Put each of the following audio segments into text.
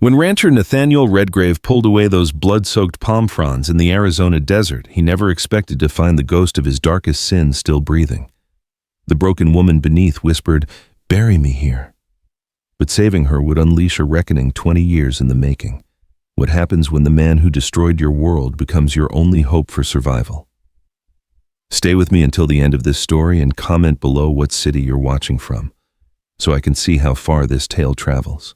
When rancher Nathaniel Redgrave pulled away those blood-soaked palm fronds in the Arizona desert, he never expected to find the ghost of his darkest sin still breathing. The broken woman beneath whispered, "Bury me here." But saving her would unleash a reckoning 20 years in the making. What happens when the man who destroyed your world becomes your only hope for survival? Stay with me until the end of this story and comment below what city you're watching from, so I can see how far this tale travels.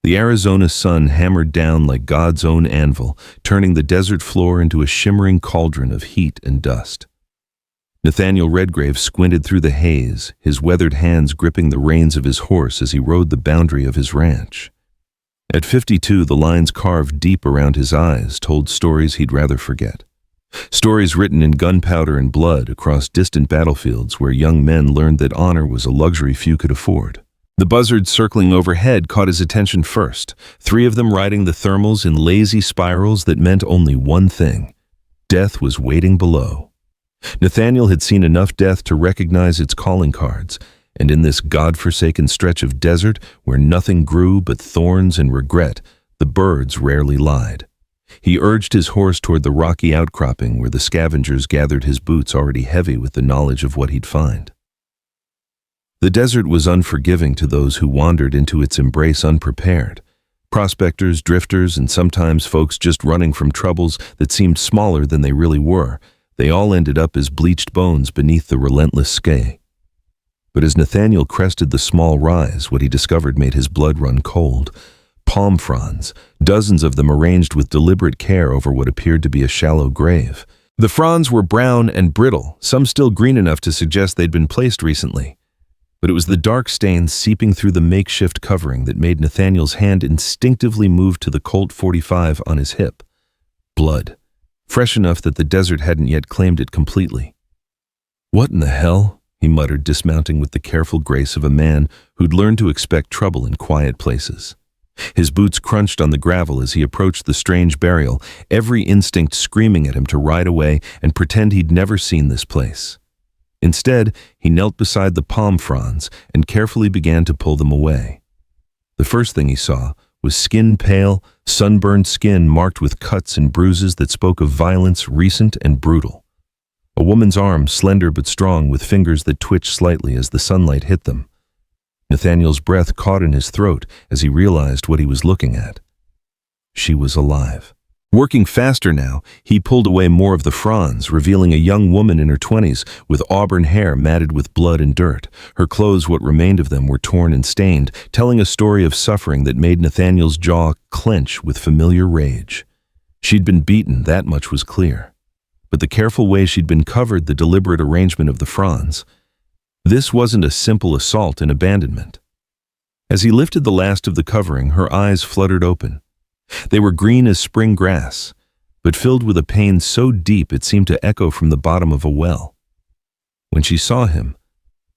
The Arizona sun hammered down like God's own anvil, turning the desert floor into a shimmering cauldron of heat and dust. Nathaniel Redgrave squinted through the haze, his weathered hands gripping the reins of his horse as he rode the boundary of his ranch. At 52, the lines carved deep around his eyes told stories he'd rather forget. Stories written in gunpowder and blood across distant battlefields where young men learned that honor was a luxury few could afford. The buzzards circling overhead caught his attention first, 3 of them riding the thermals in lazy spirals that meant only one thing: death was waiting below. Nathaniel had seen enough death to recognize its calling cards, and in this God-forsaken stretch of desert where nothing grew but thorns and regret, the birds rarely lied. He urged his horse toward the rocky outcropping where the scavengers gathered his boots already heavy with the knowledge of what he'd find. The desert was unforgiving to those who wandered into its embrace unprepared. Prospectors, drifters, and sometimes folks just running from troubles that seemed smaller than they really were. They all ended up as bleached bones beneath the relentless sky. But as Nathaniel crested the small rise, what he discovered made his blood run cold. Palm fronds, dozens of them arranged with deliberate care over what appeared to be a shallow grave. The fronds were brown and brittle, some still green enough to suggest they'd been placed recently. But it was the dark stains seeping through the makeshift covering that made Nathaniel's hand instinctively move to the Colt .45 on his hip. Blood, fresh enough that the desert hadn't yet claimed it completely. "What in the hell?" he muttered, dismounting with the careful grace of a man who'd learned to expect trouble in quiet places. His boots crunched on the gravel as he approached the strange burial, every instinct screaming at him to ride away and pretend he'd never seen this place. Instead, he knelt beside the palm fronds and carefully began to pull them away. The first thing he saw was skin-pale, sunburned skin marked with cuts and bruises that spoke of violence recent and brutal. A woman's arm, slender but strong, with fingers that twitched slightly as the sunlight hit them. Nathaniel's breath caught in his throat as he realized what he was looking at. She was alive. Working faster now, he pulled away more of the fronds, revealing a young woman in her 20s with auburn hair matted with blood and dirt. Her clothes, what remained of them, were torn and stained, telling a story of suffering that made Nathaniel's jaw clench with familiar rage. She'd been beaten, that much was clear. But the careful way she'd been covered, the deliberate arrangement of the fronds, this wasn't a simple assault and abandonment. As he lifted the last of the covering, her eyes fluttered open. They were green as spring grass, but filled with a pain so deep it seemed to echo from the bottom of a well. When she saw him,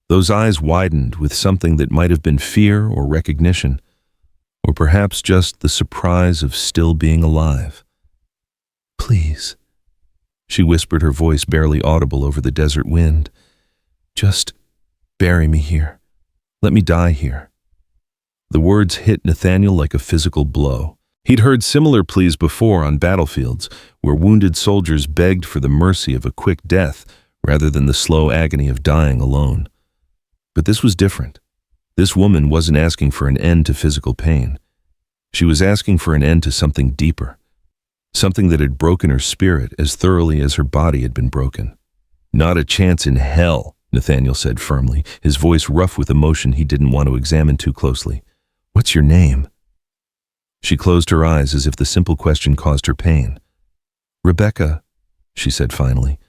those eyes widened with something that might have been fear or recognition, or perhaps just the surprise of still being alive. "Please," she whispered, her voice barely audible over the desert wind. "Just bury me here. Let me die here." The words hit Nathaniel like a physical blow. He'd heard similar pleas before on battlefields, where wounded soldiers begged for the mercy of a quick death rather than the slow agony of dying alone. But this was different. This woman wasn't asking for an end to physical pain. She was asking for an end to something deeper, something that had broken her spirit as thoroughly as her body had been broken. "Not a chance in hell," Nathaniel said firmly, his voice rough with emotion he didn't want to examine too closely. "What's your name?" She closed her eyes as if the simple question caused her pain. "Rebecca," she said finally.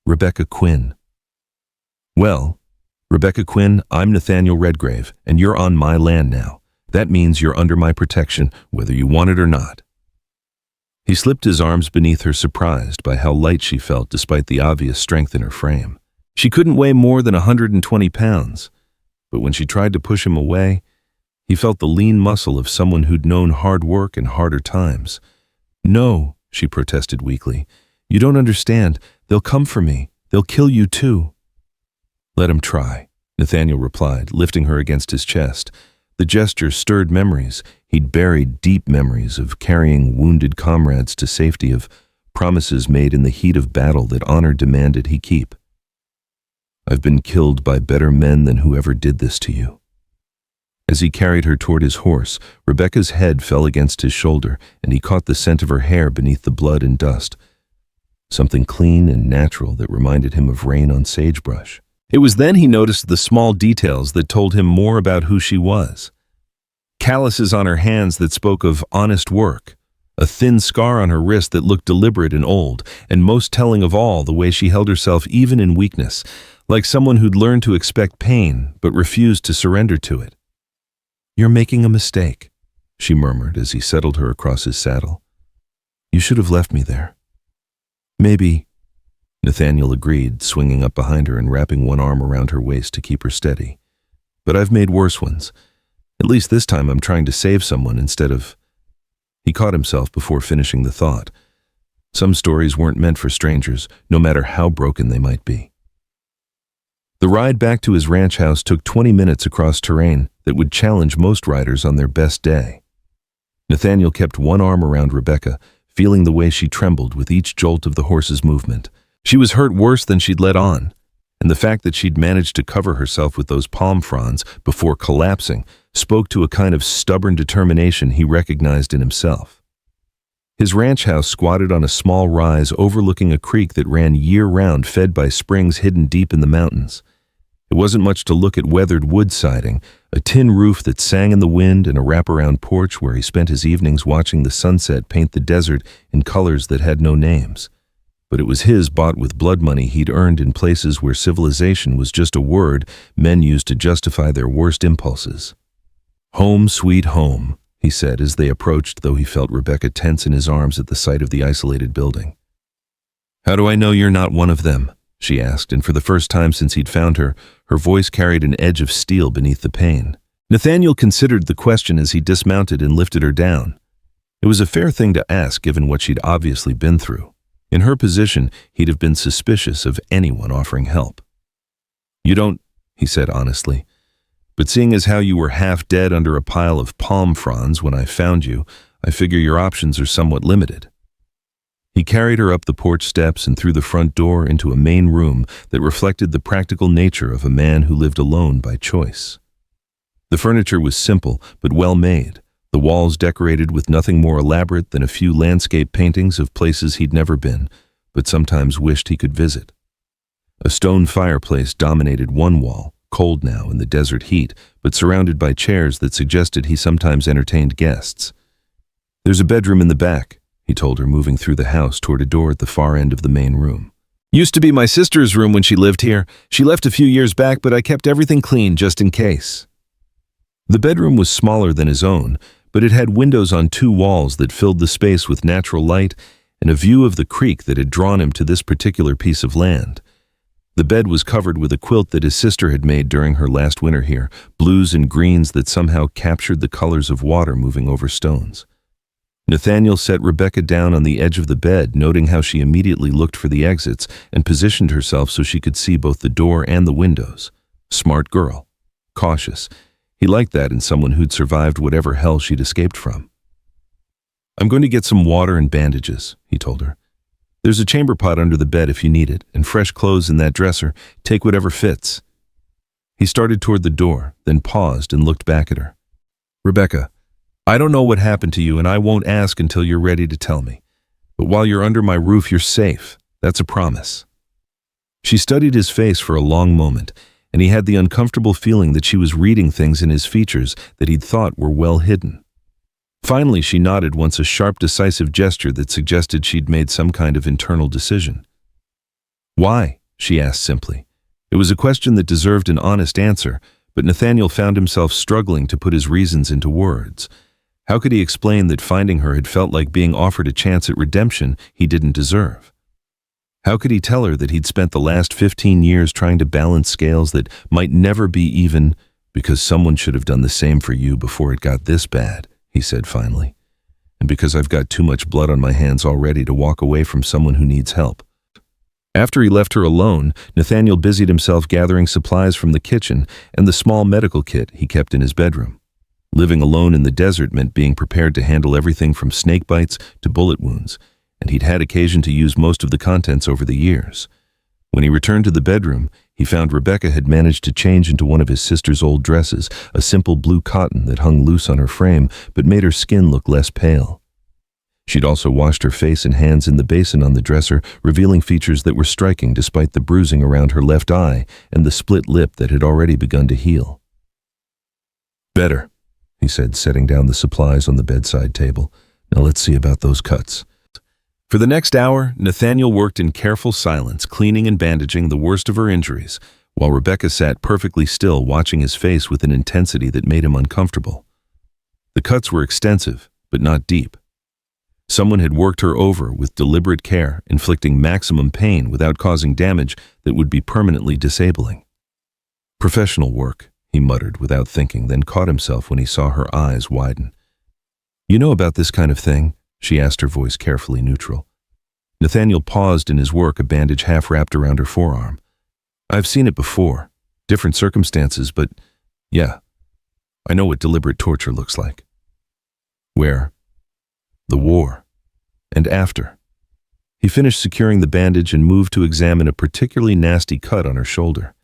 "Rebecca Quinn." "Well, Rebecca Quinn, I'm Nathaniel Redgrave, and you're on my land now. That means you're under my protection, whether you want it or not." He slipped his arms beneath her, surprised by how light she felt despite the obvious strength in her frame. She couldn't weigh more than 120 pounds, but when she tried to push him away, he felt the lean muscle of someone who'd known hard work and harder times. "No," she protested weakly. "You don't understand. They'll come for me. They'll kill you too." "Let him try," Nathaniel replied, lifting her against his chest. The gesture stirred memories. He'd buried deep memories of carrying wounded comrades to safety, of promises made in the heat of battle that honor demanded he keep. "I've been killed by better men than whoever did this to you." As he carried her toward his horse, Rebecca's head fell against his shoulder, and he caught the scent of her hair beneath the blood and dust. Something clean and natural that reminded him of rain on sagebrush. It was then he noticed the small details that told him more about who she was. Calluses on her hands that spoke of honest work, a thin scar on her wrist that looked deliberate and old, and most telling of all, the way she held herself even in weakness, like someone who'd learned to expect pain but refused to surrender to it. "You're making a mistake," she murmured as he settled her across his saddle. "You should have left me there." "Maybe," Nathaniel agreed, swinging up behind her and wrapping one arm around her waist to keep her steady. "But I've made worse ones. At least this time I'm trying to save someone instead of—" He caught himself before finishing the thought. Some stories weren't meant for strangers, no matter how broken they might be. The ride back to his ranch house took 20 minutes across terrain that would challenge most riders on their best day. Nathaniel kept one arm around Rebecca, feeling the way she trembled with each jolt of the horse's movement. She was hurt worse than she'd let on, and the fact that she'd managed to cover herself with those palm fronds before collapsing spoke to a kind of stubborn determination he recognized in himself. His ranch house squatted on a small rise overlooking a creek that ran year-round, fed by springs hidden deep in the mountains. It wasn't much to look at weathered wood siding, a tin roof that sang in the wind, and a wraparound porch where he spent his evenings watching the sunset paint the desert in colors that had no names. But it was his, bought with blood money he'd earned in places where civilization was just a word men used to justify their worst impulses. "Home, sweet home," he said as they approached, though he felt Rebecca tense in his arms at the sight of the isolated building. "How do I know you're not one of them?" she asked, and for the first time since he'd found her, her voice carried an edge of steel beneath the pain. Nathaniel considered the question as he dismounted and lifted her down. It was a fair thing to ask given what she'd obviously been through. In her position, he'd have been suspicious of anyone offering help. "You don't," he said honestly, "but seeing as how you were half dead under a pile of palm fronds when I found you, I figure your options are somewhat limited." He carried her up the porch steps and through the front door into a main room that reflected the practical nature of a man who lived alone by choice. The furniture was simple but well made, the walls decorated with nothing more elaborate than a few landscape paintings of places he'd never been, but sometimes wished he could visit. A stone fireplace dominated one wall, cold now in the desert heat, but surrounded by chairs that suggested he sometimes entertained guests. "There's a bedroom in the back," he told her, moving through the house toward a door at the far end of the main room. "Used to be my sister's room when she lived here. She left a few years back, but I kept everything clean just in case." The bedroom was smaller than his own, but it had windows on two walls that filled the space with natural light and a view of the creek that had drawn him to this particular piece of land. The bed was covered with a quilt that his sister had made during her last winter here, blues and greens that somehow captured the colors of water moving over stones. Nathaniel set Rebecca down on the edge of the bed, noting how she immediately looked for the exits and positioned herself so she could see both the door and the windows. Smart girl. Cautious. He liked that in someone who'd survived whatever hell she'd escaped from. "I'm going to get some water and bandages," he told her. "There's a chamber pot under the bed if you need it, and fresh clothes in that dresser. Take whatever fits." He started toward the door, then paused and looked back at her. "Rebecca, I don't know what happened to you, and I won't ask until you're ready to tell me. But while you're under my roof, you're safe. That's a promise." She studied his face for a long moment, and he had the uncomfortable feeling that she was reading things in his features that he'd thought were well hidden. Finally, she nodded once, a sharp, decisive gesture that suggested she'd made some kind of internal decision. "Why?" she asked simply. It was a question that deserved an honest answer, but Nathaniel found himself struggling to put his reasons into words. How could he explain that finding her had felt like being offered a chance at redemption he didn't deserve? How could he tell her that he'd spent the last 15 years trying to balance scales that might never be even, because someone should have done the same for you before it got this bad, he said finally, and because I've got too much blood on my hands already to walk away from someone who needs help. After he left her alone, Nathaniel busied himself gathering supplies from the kitchen and the small medical kit he kept in his bedroom. Living alone in the desert meant being prepared to handle everything from snake bites to bullet wounds, and he'd had occasion to use most of the contents over the years. When he returned to the bedroom, he found Rebecca had managed to change into one of his sister's old dresses, a simple blue cotton that hung loose on her frame but made her skin look less pale. She'd also washed her face and hands in the basin on the dresser, revealing features that were striking despite the bruising around her left eye and the split lip that had already begun to heal. "Better," he said, setting down the supplies on the bedside table. "Now let's see about those cuts." For the next hour, Nathaniel worked in careful silence, cleaning and bandaging the worst of her injuries, while Rebecca sat perfectly still, watching his face with an intensity that made him uncomfortable. The cuts were extensive, but not deep. Someone had worked her over with deliberate care, inflicting maximum pain without causing damage that would be permanently disabling. "Professional work," he muttered without thinking, then caught himself when he saw her eyes widen. "You know about this kind of thing?" she asked, her voice carefully neutral. Nathaniel paused in his work, a bandage half wrapped around her forearm. "I've seen it before. Different circumstances, but yeah, I know what deliberate torture looks like." "Where?" "The war. And after." He finished securing the bandage and moved to examine a particularly nasty cut on her shoulder.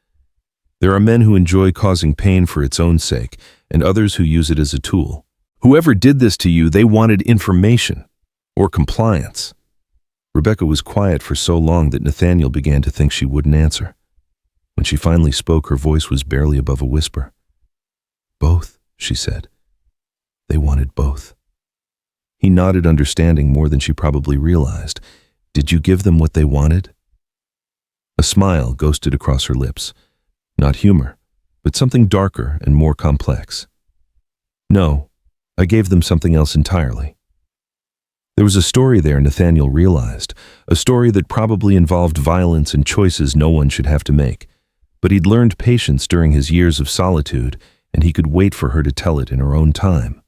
There are men who enjoy causing pain for its own sake, and others who use it as a tool. Whoever did this to you, they wanted information or compliance. Rebecca was quiet for so long that Nathaniel began to think she wouldn't answer. When she finally spoke, her voice was barely above a whisper. "Both," she said. "They wanted both." He nodded, understanding more than she probably realized. "Did you give them what they wanted?" A smile ghosted across her lips. Not humor, but something darker and more complex. "No, I gave them something else entirely." There was a story there, Nathaniel realized, a story that probably involved violence and choices no one should have to make. But he'd learned patience during his years of solitude, and he could wait for her to tell it in her own time.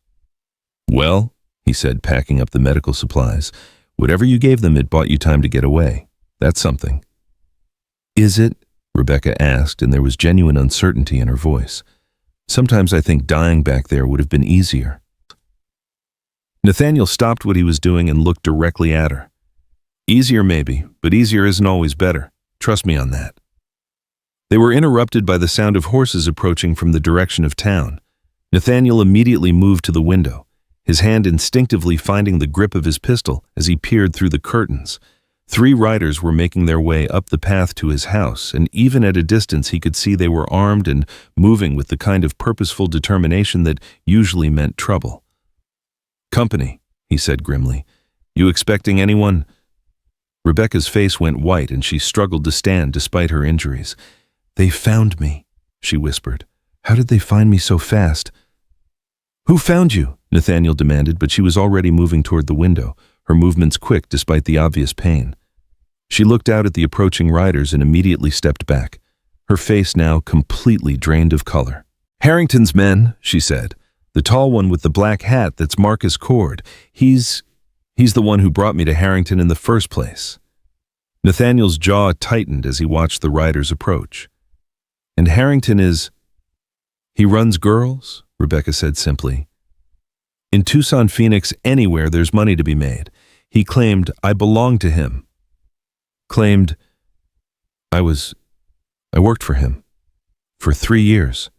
"Well," he said, packing up the medical supplies, "whatever you gave them, it bought you time to get away. That's something." "Is it?" Rebecca asked, and there was genuine uncertainty in her voice. "Sometimes I think dying back there would have been easier." Nathaniel stopped what he was doing and looked directly at her. "Easier maybe, but easier isn't always better. Trust me on that." They were interrupted by the sound of horses approaching from the direction of town. Nathaniel immediately moved to the window, his hand instinctively finding the grip of his pistol as he peered through the curtains. 3 riders were making their way up the path to his house, and even at a distance he could see they were armed and moving with the kind of purposeful determination that usually meant trouble. "Company," he said grimly. "You expecting anyone?" Rebecca's face went white and she struggled to stand despite her injuries. "They found me," she whispered. "How did they find me so fast?" "Who found you?" Nathaniel demanded, but she was already moving toward the window, her movements quick despite the obvious pain. She looked out at the approaching riders and immediately stepped back, her face now completely drained of color. "Harrington's men," she said. "The tall one with the black hat, that's Marcus Cord. He's the one who brought me to Harrington in the first place." Nathaniel's jaw tightened as he watched the riders approach. "And Harrington is—" "He runs girls," Rebecca said simply. "In Tucson, Phoenix, anywhere there's money to be made. He claimed I belonged to him. Claimed I worked for him. For 3 years."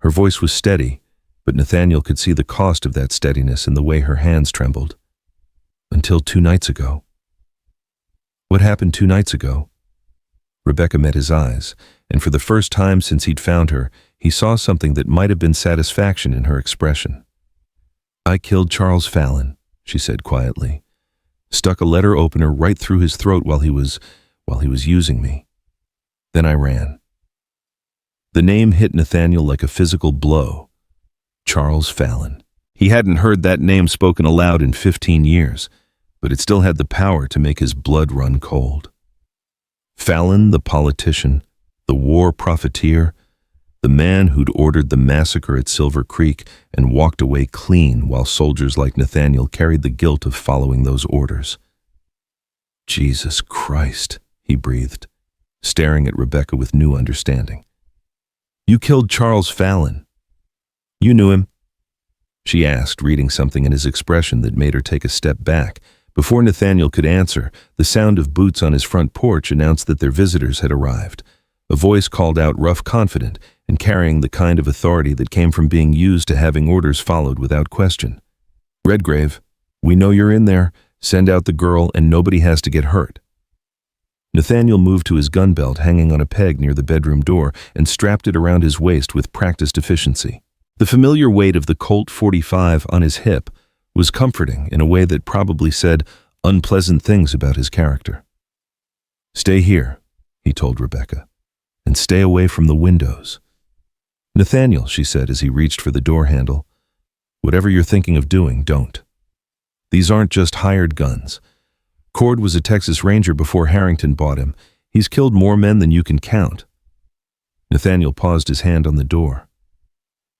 Her voice was steady, but Nathaniel could see the cost of that steadiness in the way her hands trembled. "Until 2 nights ago." "What happened 2 nights ago?" Rebecca met his eyes, and for the first time since he'd found her, he saw something that might have been satisfaction in her expression. "I killed Charles Fallon," she said quietly. "Stuck a letter opener right through his throat while he was using me. Then I ran." The name hit Nathaniel like a physical blow. Charles Fallon. He hadn't heard that name spoken aloud in 15 years, but it still had the power to make his blood run cold. Fallon, the politician, the war profiteer, the man who'd ordered the massacre at Silver Creek and walked away clean while soldiers like Nathaniel carried the guilt of following those orders. "Jesus Christ," he breathed, staring at Rebecca with new understanding. "You killed Charles Fallon. You knew him?" she asked, reading something in his expression that made her take a step back. Before Nathaniel could answer, the sound of boots on his front porch announced that their visitors had arrived. A voice called out rough, confident, and carrying the kind of authority that came from being used to having orders followed without question. "Redgrave, we know you're in there. Send out the girl and nobody has to get hurt." Nathaniel moved to his gun belt hanging on a peg near the bedroom door and strapped it around his waist with practiced efficiency. The familiar weight of the Colt .45 on his hip was comforting in a way that probably said unpleasant things about his character. "Stay here," he told Rebecca, "and stay away from the windows." "Nathaniel," she said as he reached for the door handle, "whatever you're thinking of doing, don't. These aren't just hired guns. Cord was a Texas Ranger before Harrington bought him. He's killed more men than you can count." Nathaniel paused his hand on the door.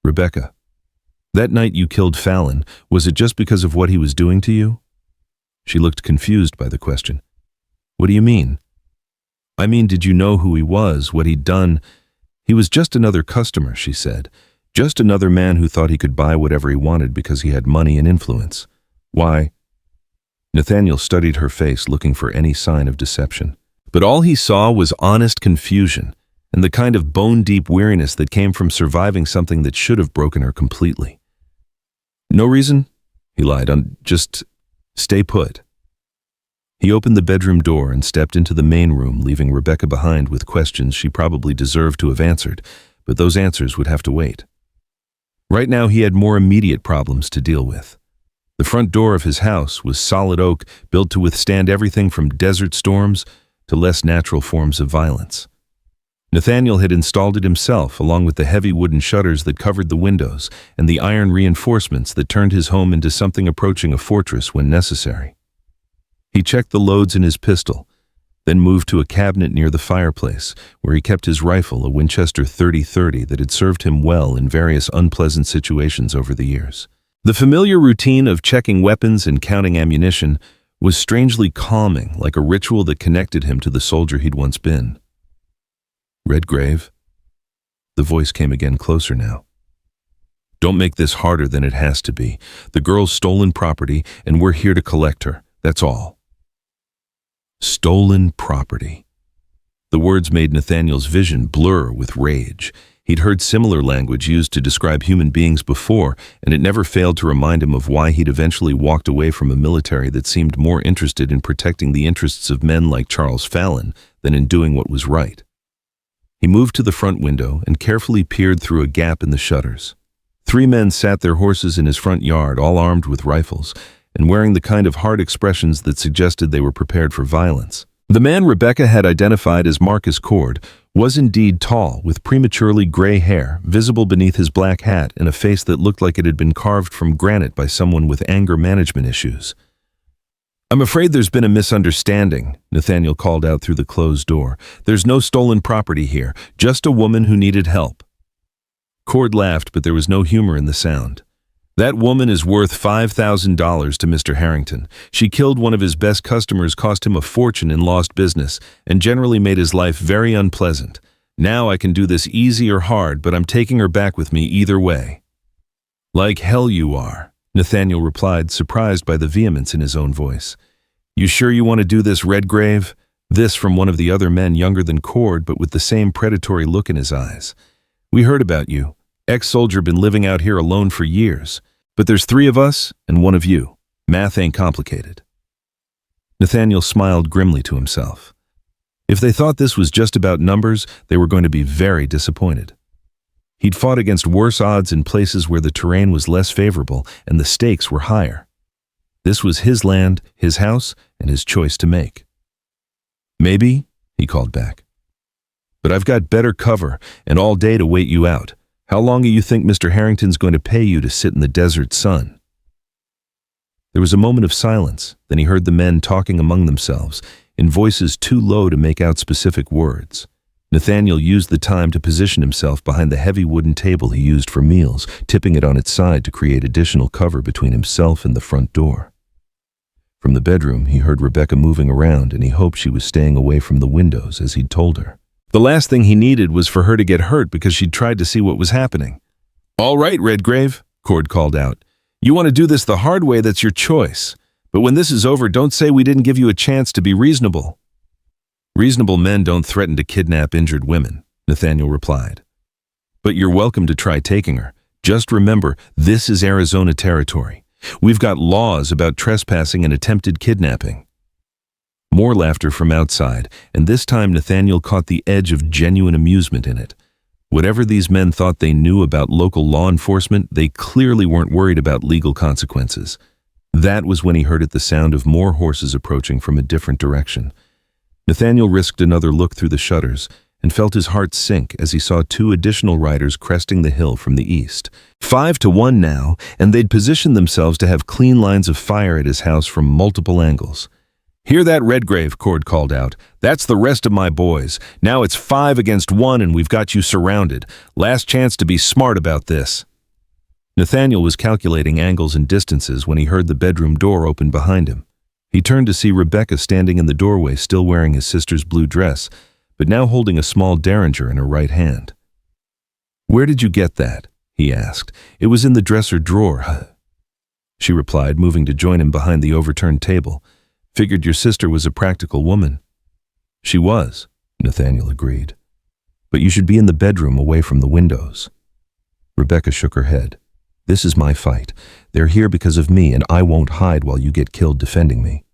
"Rebecca, that night you killed Fallon, was it just because of what he was doing to you?" She looked confused by the question. "What do you mean?" "I mean, did you know who he was, what he'd done?" "He was just another customer," she said. "Just another man who thought he could buy whatever he wanted because he had money and influence. Why?" Nathaniel studied her face, looking for any sign of deception. But all he saw was honest confusion and the kind of bone-deep weariness that came from surviving something that should have broken her completely. "No reason," he lied, "just stay put." He opened the bedroom door and stepped into the main room, leaving Rebecca behind with questions she probably deserved to have answered, but those answers would have to wait. Right now he had more immediate problems to deal with. The front door of his house was solid oak, built to withstand everything from desert storms to less natural forms of violence. Nathaniel had installed it himself, along with the heavy wooden shutters that covered the windows and the iron reinforcements that turned his home into something approaching a fortress when necessary. He checked the loads in his pistol, then moved to a cabinet near the fireplace, where he kept his rifle, a Winchester .30-30 that had served him well in various unpleasant situations over the years. The familiar routine of checking weapons and counting ammunition was strangely calming, like a ritual that connected him to the soldier he'd once been. "Redgrave?" The voice came again, closer now. "Don't make this harder than it has to be. The girl's stolen property, and we're here to collect her. That's all." Stolen property. The words made Nathaniel's vision blur with rage. He'd heard similar language used to describe human beings before, and it never failed to remind him of why he'd eventually walked away from a military that seemed more interested in protecting the interests of men like Charles Fallon than in doing what was right. He moved to the front window and carefully peered through a gap in the shutters. 3 men sat their horses in his front yard, all armed with rifles, and wearing the kind of hard expressions that suggested they were prepared for violence. The man Rebecca had identified as Marcus Cord was indeed tall, with prematurely gray hair, visible beneath his black hat, and a face that looked like it had been carved from granite by someone with anger management issues. "I'm afraid there's been a misunderstanding," Nathaniel called out through the closed door. "There's no stolen property here, just a woman who needed help." Cord laughed, but there was no humor in the sound. "That woman is worth $5,000 to Mr. Harrington. She killed one of his best customers, cost him a fortune in lost business, and generally made his life very unpleasant. Now I can do this easy or hard, but I'm taking her back with me either way." "Like hell you are," Nathaniel replied, surprised by the vehemence in his own voice. "You sure you want to do this, Redgrave?" This from one of the other men, younger than Cord, but with the same predatory look in his eyes. "We heard about you. Ex-soldier, been living out here alone for years. But there's 3 of us and 1 of you. Math ain't complicated." Nathaniel smiled grimly to himself. If they thought this was just about numbers, they were going to be very disappointed. He'd fought against worse odds in places where the terrain was less favorable and the stakes were higher. This was his land, his house, and his choice to make. "Maybe," he called back. "But I've got better cover and all day to wait you out. How long do you think Mr. Harrington's going to pay you to sit in the desert sun?" There was a moment of silence, then he heard the men talking among themselves, in voices too low to make out specific words. Nathaniel used the time to position himself behind the heavy wooden table he used for meals, tipping it on its side to create additional cover between himself and the front door. From the bedroom, he heard Rebecca moving around, and he hoped she was staying away from the windows as he'd told her. The last thing he needed was for her to get hurt because she'd tried to see what was happening. "All right, Redgrave," Cord called out. You want to do this the hard way, that's your choice. But when this is over, don't say we didn't give you a chance to be reasonable." "Reasonable men don't threaten to kidnap injured women," Nathaniel replied. "But you're welcome to try taking her. Just remember, this is Arizona territory. We've got laws about trespassing and attempted kidnapping." More laughter from outside, and this time Nathaniel caught the edge of genuine amusement in it. Whatever these men thought they knew about local law enforcement, they clearly weren't worried about legal consequences. That was when he heard the sound of more horses approaching from a different direction. Nathaniel risked another look through the shutters and felt his heart sink as he saw 2 additional riders cresting the hill from the east. 5-1 now, and they'd positioned themselves to have clean lines of fire at his house from multiple angles. "Hear that, Redgrave?" Cord called out. "That's the rest of my boys. Now it's 5 against 1 and we've got you surrounded. Last chance to be smart about this." Nathaniel was calculating angles and distances when he heard the bedroom door open behind him. He turned to see Rebecca standing in the doorway, still wearing his sister's blue dress, but now holding a small derringer in her right hand. "Where did you get that?" he asked. "It was in the dresser drawer." She replied, moving to join him behind the overturned table. "Figured your sister was a practical woman." "She was," Nathaniel agreed. "But you should be in the bedroom away from the windows." Rebecca shook her head. "This is my fight. They're here because of me, and I won't hide while you get killed defending me."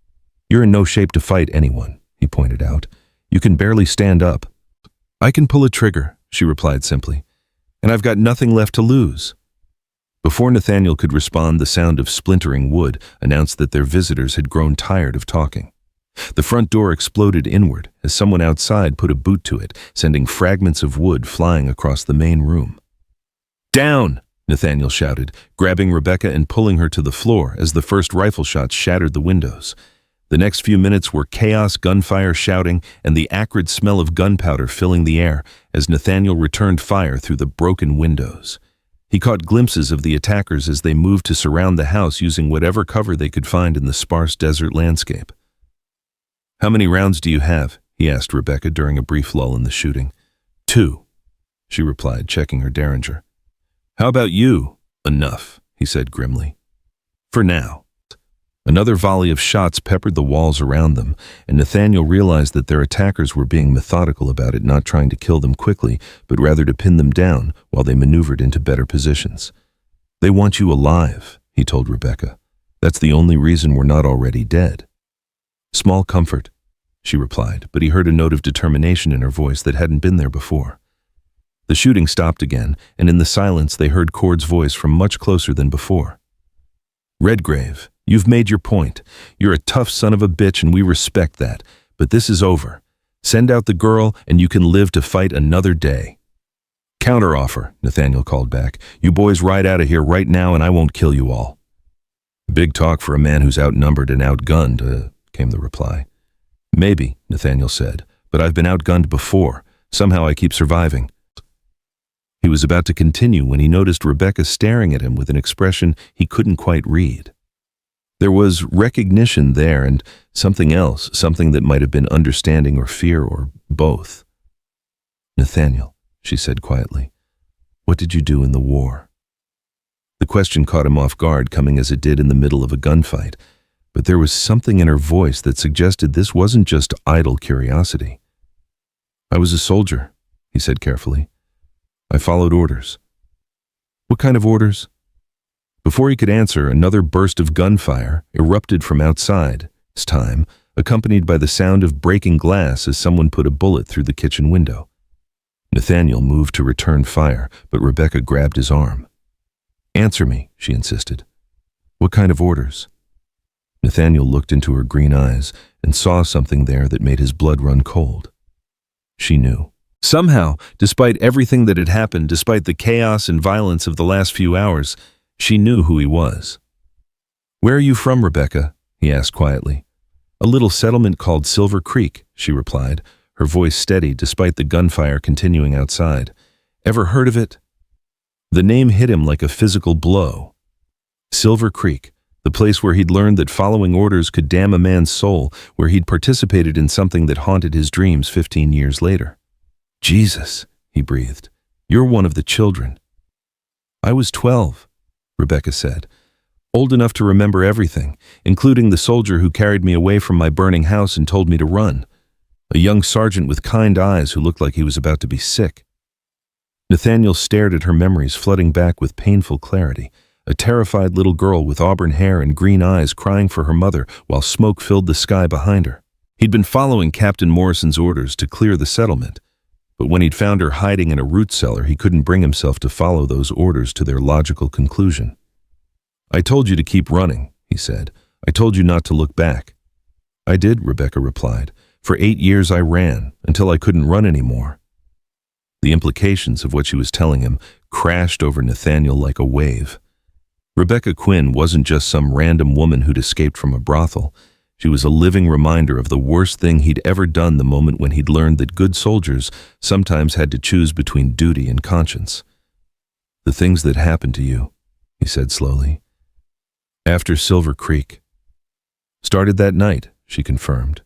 "You're in no shape to fight anyone," he pointed out. "You can barely stand up." "I can pull a trigger," she replied simply. "And I've got nothing left to lose." Before Nathaniel could respond, the sound of splintering wood announced that their visitors had grown tired of talking. The front door exploded inward as someone outside put a boot to it, sending fragments of wood flying across the main room. "Down!" Nathaniel shouted, grabbing Rebecca and pulling her to the floor as the first rifle shots shattered the windows. The next few minutes were chaos, gunfire, shouting, and the acrid smell of gunpowder filling the air as Nathaniel returned fire through the broken windows. He caught glimpses of the attackers as they moved to surround the house using whatever cover they could find in the sparse desert landscape. "How many rounds do you have?" he asked Rebecca during a brief lull in the shooting. "2," she replied, checking her derringer. "How about you?" "Enough," he said grimly. "For now." Another volley of shots peppered the walls around them, and Nathaniel realized that their attackers were being methodical about it, not trying to kill them quickly, but rather to pin them down while they maneuvered into better positions. "They want you alive," he told Rebecca. "That's the only reason we're not already dead." "Small comfort," she replied, but he heard a note of determination in her voice that hadn't been there before. The shooting stopped again, and in the silence they heard Cord's voice from much closer than before. "Redgrave, you've made your point. You're a tough son of a bitch and we respect that, but this is over. Send out the girl and you can live to fight another day." "Counteroffer," Nathaniel called back. "You boys ride out of here right now and I won't kill you all." "Big talk for a man who's outnumbered and outgunned," came the reply. "Maybe," Nathaniel said, "but I've been outgunned before. Somehow I keep surviving." He was about to continue when he noticed Rebecca staring at him with an expression he couldn't quite read. There was recognition there and something else, something that might have been understanding or fear or both. "Nathaniel," she said quietly, "what did you do in the war?" The question caught him off guard, coming as it did in the middle of a gunfight, but there was something in her voice that suggested this wasn't just idle curiosity. "I was a soldier," he said carefully. "I followed orders." "What kind of orders?" Before he could answer, another burst of gunfire erupted from outside, this time accompanied by the sound of breaking glass as someone put a bullet through the kitchen window. Nathaniel moved to return fire, but Rebecca grabbed his arm. "Answer me," she insisted. "What kind of orders?" Nathaniel looked into her green eyes and saw something there that made his blood run cold. She knew. Somehow, despite everything that had happened, despite the chaos and violence of the last few hours, she knew who he was. "Where are you from, Rebecca?" he asked quietly. "A little settlement called Silver Creek," she replied, her voice steady despite the gunfire continuing outside. "Ever heard of it?" The name hit him like a physical blow. Silver Creek, the place where he'd learned that following orders could damn a man's soul, where he'd participated in something that haunted his dreams 15 years later. "Jesus," he breathed, "you're one of the children." "I was 12, Rebecca said. Old enough to remember everything, including the soldier who carried me away from my burning house and told me to run. A young sergeant with kind eyes who looked like he was about to be sick. Nathaniel stared at her memories flooding back with painful clarity. A terrified little girl with auburn hair and green eyes crying for her mother while smoke filled the sky behind her. He'd been following Captain Morrison's orders to clear the settlement, but when he'd found her hiding in a root cellar, he couldn't bring himself to follow those orders to their logical conclusion. "I told you to keep running," he said. "I told you not to look back." "I did," Rebecca replied. "For 8 years I ran, until I couldn't run anymore." The implications of what she was telling him crashed over Nathaniel like a wave. Rebecca Quinn wasn't just some random woman who'd escaped from a brothel. She was a living reminder of the worst thing he'd ever done the moment when he'd learned that good soldiers sometimes had to choose between duty and conscience. "The things that happened to you," he said slowly. "After Silver Creek." "Started that night," she confirmed.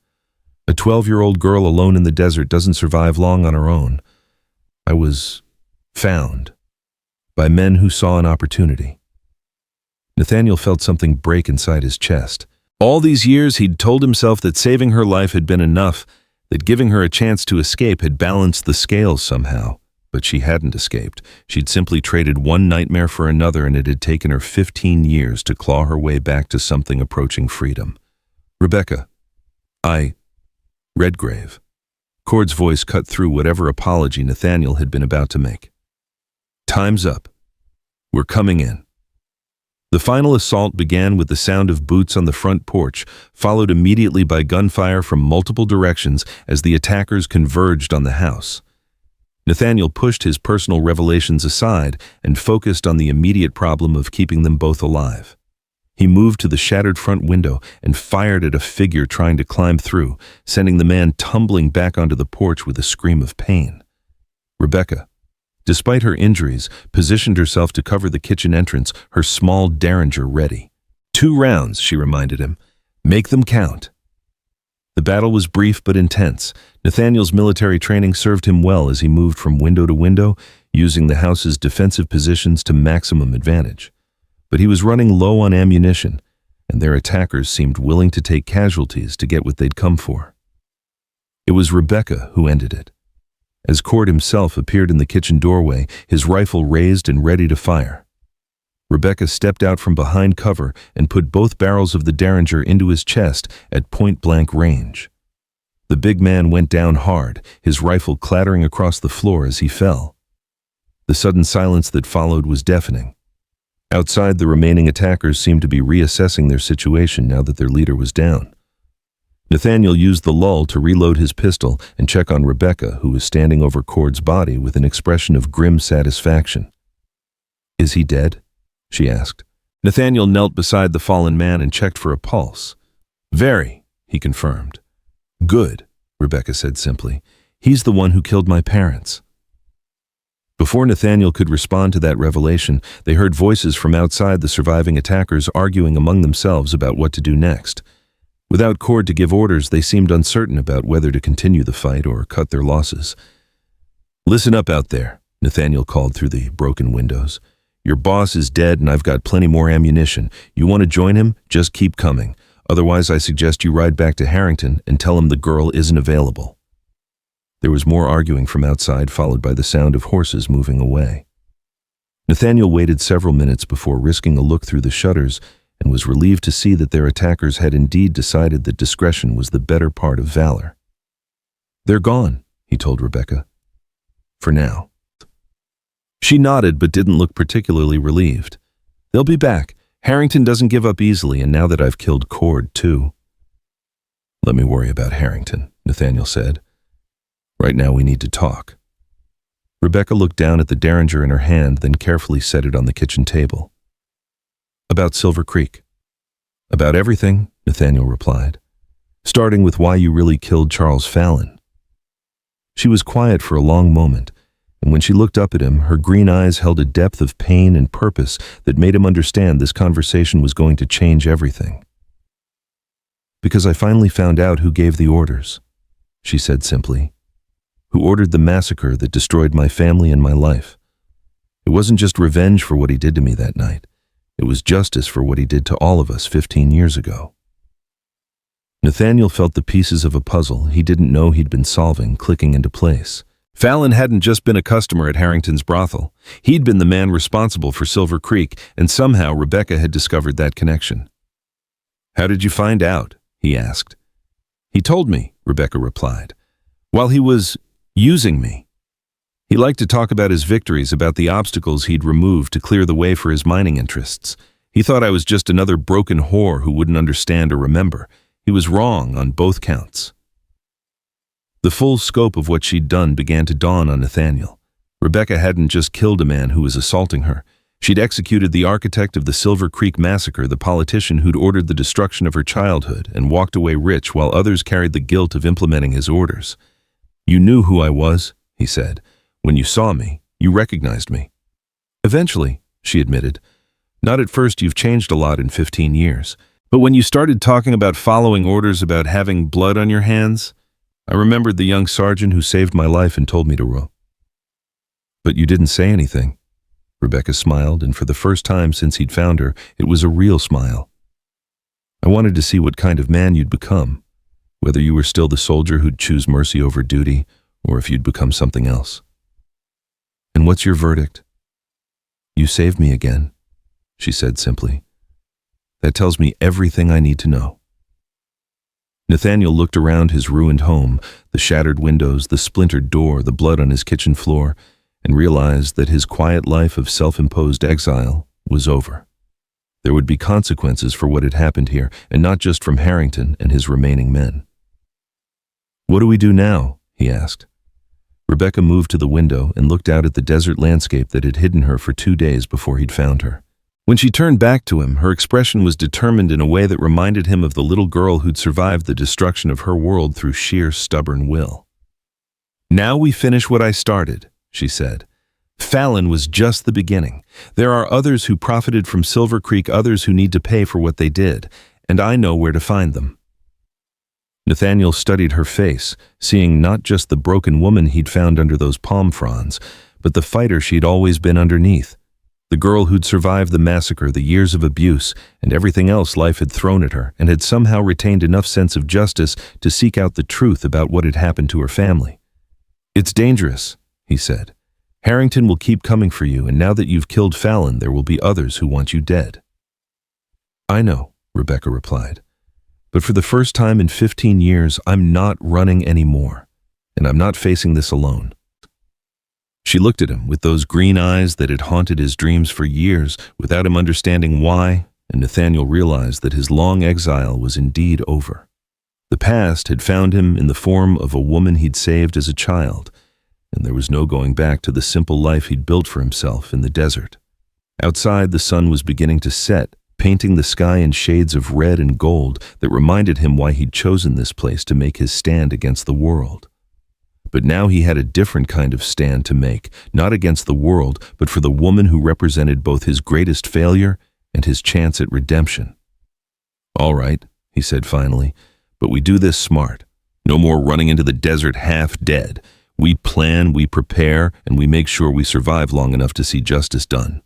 "A 12-year-old girl alone in the desert doesn't survive long on her own. I was found by men who saw an opportunity." Nathaniel felt something break inside his chest. All these years he'd told himself that saving her life had been enough, that giving her a chance to escape had balanced the scales somehow. But she hadn't escaped. She'd simply traded one nightmare for another, and it had taken her 15 years to claw her way back to something approaching freedom. "Rebecca, Redgrave." Cord's voice cut through whatever apology Nathaniel had been about to make. "Time's up. We're coming in." The final assault began with the sound of boots on the front porch, followed immediately by gunfire from multiple directions as the attackers converged on the house. Nathaniel pushed his personal revelations aside and focused on the immediate problem of keeping them both alive. He moved to the shattered front window and fired at a figure trying to climb through, sending the man tumbling back onto the porch with a scream of pain. Rebecca, despite her injuries, positioned herself to cover the kitchen entrance, her small derringer ready. 2 rounds, she reminded him. Make them count. The battle was brief but intense. Nathaniel's military training served him well as he moved from window to window, using the house's defensive positions to maximum advantage. But he was running low on ammunition, and their attackers seemed willing to take casualties to get what they'd come for. It was Rebecca who ended it. As Cord himself appeared in the kitchen doorway, his rifle raised and ready to fire. Rebecca stepped out from behind cover and put both barrels of the Derringer into his chest at point-blank range. The big man went down hard, his rifle clattering across the floor as he fell. The sudden silence that followed was deafening. Outside, the remaining attackers seemed to be reassessing their situation now that their leader was down. Nathaniel used the lull to reload his pistol and check on Rebecca, who was standing over Cord's body with an expression of grim satisfaction. "Is he dead?" she asked. Nathaniel knelt beside the fallen man and checked for a pulse. "Very," he confirmed. "Good," Rebecca said simply. "He's the one who killed my parents." Before Nathaniel could respond to that revelation, they heard voices from outside the surviving attackers arguing among themselves about what to do next. Without Cord to give orders, they seemed uncertain about whether to continue the fight or cut their losses. "Listen up out there," Nathaniel called through the broken windows. "Your boss is dead and I've got plenty more ammunition. You want to join him? Just keep coming. Otherwise, I suggest you ride back to Harrington and tell him the girl isn't available." There was more arguing from outside, followed by the sound of horses moving away. Nathaniel waited several minutes before risking a look through the shutters and was relieved to see that their attackers had indeed decided that discretion was the better part of valor. "They're gone," he told Rebecca. "For now." She nodded but didn't look particularly relieved. "They'll be back. Harrington doesn't give up easily, and now that I've killed Cord, too." "Let me worry about Harrington," Nathaniel said. "Right now we need to talk." Rebecca looked down at the Derringer in her hand, then carefully set it on the kitchen table. "About Silver Creek." "About everything," Nathaniel replied, "starting with why you really killed Charles Fallon." She was quiet for a long moment, and when she looked up at him, her green eyes held a depth of pain and purpose that made him understand this conversation was going to change everything. "Because I finally found out who gave the orders," she said simply. "Who ordered the massacre that destroyed my family and my life. It wasn't just revenge for what he did to me that night. It was justice for what he did to all of us 15 years ago. Nathaniel felt the pieces of a puzzle he didn't know he'd been solving clicking into place. Fallon hadn't just been a customer at Harrington's brothel. He'd been the man responsible for Silver Creek, and somehow Rebecca had discovered that connection. "How did you find out?" he asked. "He told me," Rebecca replied, "while he was using me. He liked to talk about his victories, about the obstacles he'd removed to clear the way for his mining interests. He thought I was just another broken whore who wouldn't understand or remember. He was wrong on both counts." The full scope of what she'd done began to dawn on Nathaniel. Rebecca hadn't just killed a man who was assaulting her. She'd executed the architect of the Silver Creek massacre, the politician who'd ordered the destruction of her childhood and walked away rich while others carried the guilt of implementing his orders. "You knew who I was," he said. "When you saw me, you recognized me." "Eventually," she admitted. "Not at first. You've changed a lot in 15 years. But when you started talking about following orders, about having blood on your hands, I remembered the young sergeant who saved my life and told me to row." "But you didn't say anything." Rebecca smiled, and for the first time since he'd found her, it was a real smile. "I wanted to see what kind of man you'd become, whether you were still the soldier who'd choose mercy over duty, or if you'd become something else." "And what's your verdict?" "You saved me again," she said simply. "That tells me everything I need to know." Nathaniel looked around his ruined home, the shattered windows, the splintered door, the blood on his kitchen floor, and realized that his quiet life of self-imposed exile was over. There would be consequences for what had happened here, and not just from Harrington and his remaining men. "What do we do now?" he asked. Rebecca moved to the window and looked out at the desert landscape that had hidden her for 2 days before he'd found her. When she turned back to him, her expression was determined in a way that reminded him of the little girl who'd survived the destruction of her world through sheer stubborn will. "Now we finish what I started," she said. "Fallon was just the beginning. There are others who profited from Silver Creek, others who need to pay for what they did, and I know where to find them." Nathaniel studied her face, seeing not just the broken woman he'd found under those palm fronds, but the fighter she'd always been underneath. The girl who'd survived the massacre, the years of abuse, and everything else life had thrown at her, and had somehow retained enough sense of justice to seek out the truth about what had happened to her family. "It's dangerous," he said. "Harrington will keep coming for you, and now that you've killed Fallon, there will be others who want you dead." "I know," Rebecca replied. "But for the first time in 15 years, I'm not running anymore, and I'm not facing this alone." She looked at him with those green eyes that had haunted his dreams for years without him understanding why, and Nathaniel realized that his long exile was indeed over. The past had found him in the form of a woman he'd saved as a child, and there was no going back to the simple life he'd built for himself in the desert. Outside, the sun was beginning to set, painting the sky in shades of red and gold that reminded him why he'd chosen this place to make his stand against the world. But now he had a different kind of stand to make, not against the world, but for the woman who represented both his greatest failure and his chance at redemption. "All right," he said finally, "but we do this smart. No more running into the desert half dead. We plan, we prepare, and we make sure we survive long enough to see justice done."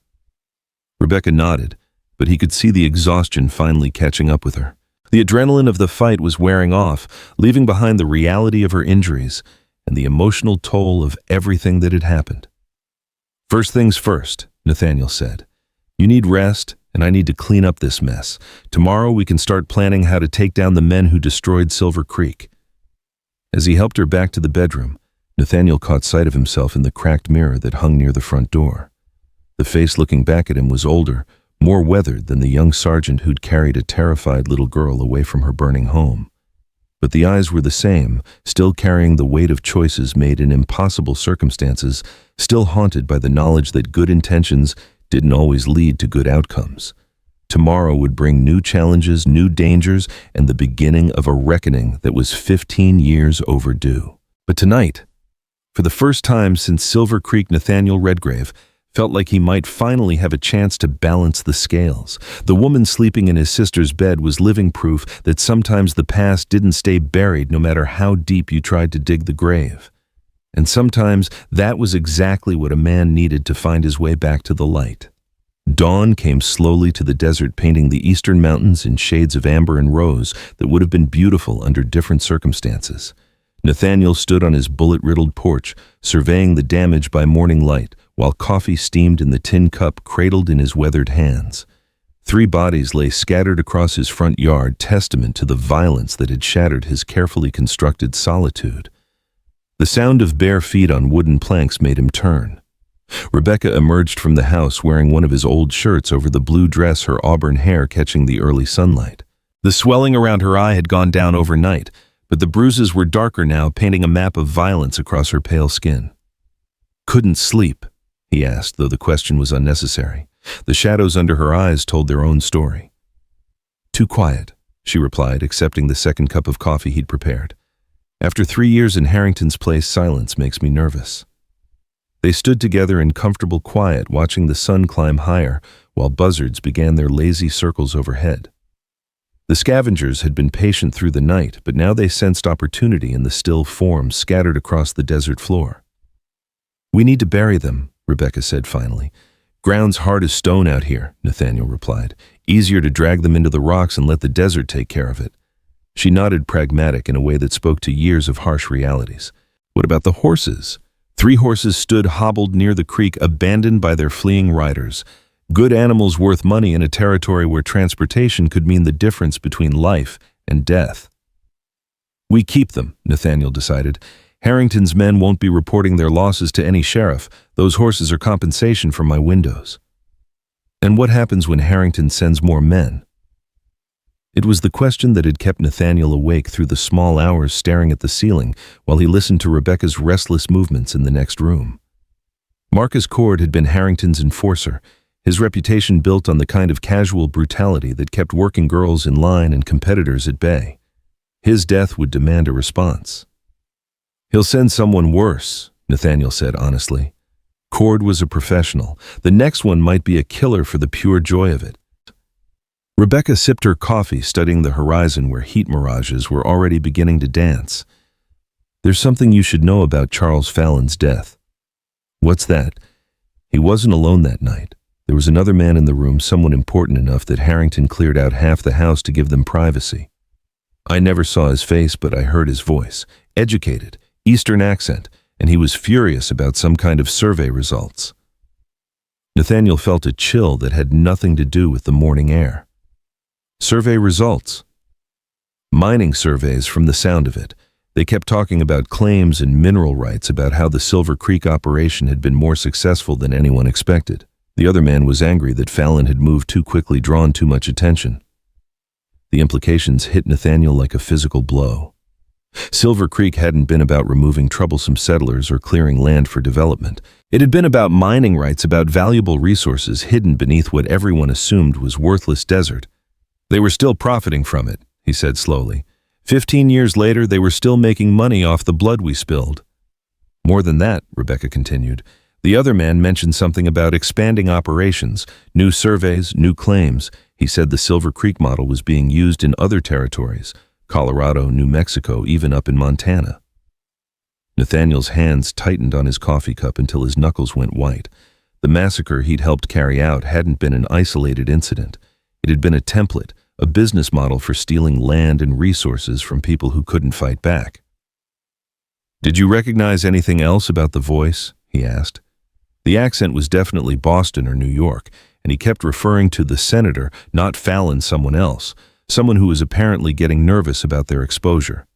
Rebecca nodded, but he could see the exhaustion finally catching up with her. The adrenaline of the fight was wearing off, leaving behind the reality of her injuries and the emotional toll of everything that had happened. "First things first," Nathaniel said. "You need rest, and I need to clean up this mess. Tomorrow we can start planning how to take down the men who destroyed Silver Creek." As he helped her back to the bedroom, Nathaniel caught sight of himself in the cracked mirror that hung near the front door. The face looking back at him was older, more weathered than the young sergeant who'd carried a terrified little girl away from her burning home. But the eyes were the same, still carrying the weight of choices made in impossible circumstances, still haunted by the knowledge that good intentions didn't always lead to good outcomes. Tomorrow would bring new challenges, new dangers, and the beginning of a reckoning that was 15 years overdue. But tonight, for the first time since Silver Creek, Nathaniel Redgrave felt like he might finally have a chance to balance the scales. The woman sleeping in his sister's bed was living proof that sometimes the past didn't stay buried no matter how deep you tried to dig the grave. And sometimes that was exactly what a man needed to find his way back to the light. Dawn came slowly to the desert, painting the eastern mountains in shades of amber and rose that would have been beautiful under different circumstances. Nathaniel stood on his bullet-riddled porch, surveying the damage by morning light, while coffee steamed in the tin cup cradled in his weathered hands. 3 bodies lay scattered across his front yard, testament to the violence that had shattered his carefully constructed solitude. The sound of bare feet on wooden planks made him turn. Rebecca emerged from the house wearing one of his old shirts over the blue dress, her auburn hair catching the early sunlight. The swelling around her eye had gone down overnight, but the bruises were darker now, painting a map of violence across her pale skin. "Couldn't sleep?" he asked, though the question was unnecessary. The shadows under her eyes told their own story. "Too quiet," she replied, accepting the second cup of coffee he'd prepared. "After 3 years in Harrington's place, silence makes me nervous." They stood together in comfortable quiet, watching the sun climb higher, while buzzards began their lazy circles overhead. The scavengers had been patient through the night, but now they sensed opportunity in the still forms scattered across the desert floor. "We need to bury them," Rebecca said finally. "Ground's hard as stone out here," Nathaniel replied. "Easier to drag them into the rocks and let the desert take care of it." She nodded, pragmatic in a way that spoke to years of harsh realities. "What about the horses?" 3 horses stood hobbled near the creek, abandoned by their fleeing riders. Good animals worth money in a territory where transportation could mean the difference between life and death. "We keep them," Nathaniel decided. "Harrington's men won't be reporting their losses to any sheriff. Those horses are compensation for my windows." "And what happens when Harrington sends more men?" It was the question that had kept Nathaniel awake through the small hours, staring at the ceiling while he listened to Rebecca's restless movements in the next room. Marcus Cord had been Harrington's enforcer, his reputation built on the kind of casual brutality that kept working girls in line and competitors at bay. His death would demand a response. "He'll send someone worse," Nathaniel said honestly. Cord was a professional. The next one might be a killer for the pure joy of it. Rebecca sipped her coffee, studying the horizon where heat mirages were already beginning to dance. "There's something you should know about Charles Fallon's death." "What's that?" "He wasn't alone that night. There was another man in the room, someone important enough that Harrington cleared out half the house to give them privacy. I never saw his face, but I heard his voice. Educated, Eastern accent, and he was furious about some kind of survey results." Nathaniel felt a chill that had nothing to do with the morning air. "Survey results?" "Mining surveys, from the sound of it. They kept talking about claims and mineral rights, about how the Silver Creek operation had been more successful than anyone expected. The other man was angry that Fallon had moved too quickly, drawn too much attention." The implications hit Nathaniel like a physical blow. Silver Creek hadn't been about removing troublesome settlers or clearing land for development. It had been about mining rights, about valuable resources hidden beneath what everyone assumed was worthless desert. "They were still profiting from it," he said slowly. 15 years later, they were still making money off the blood we spilled." "More than that," Rebecca continued. "The other man mentioned something about expanding operations, new surveys, new claims. He said the Silver Creek model was being used in other territories, Colorado, New Mexico, even up in Montana." Nathaniel's hands tightened on his coffee cup until his knuckles went white. The massacre he'd helped carry out hadn't been an isolated incident. It had been a template, a business model for stealing land and resources from people who couldn't fight back. "Did you recognize anything else about the voice?" he asked. The accent was definitely Boston or New York, and he kept referring to the senator, not Fallon, someone else, someone who was apparently getting nervous about their exposure.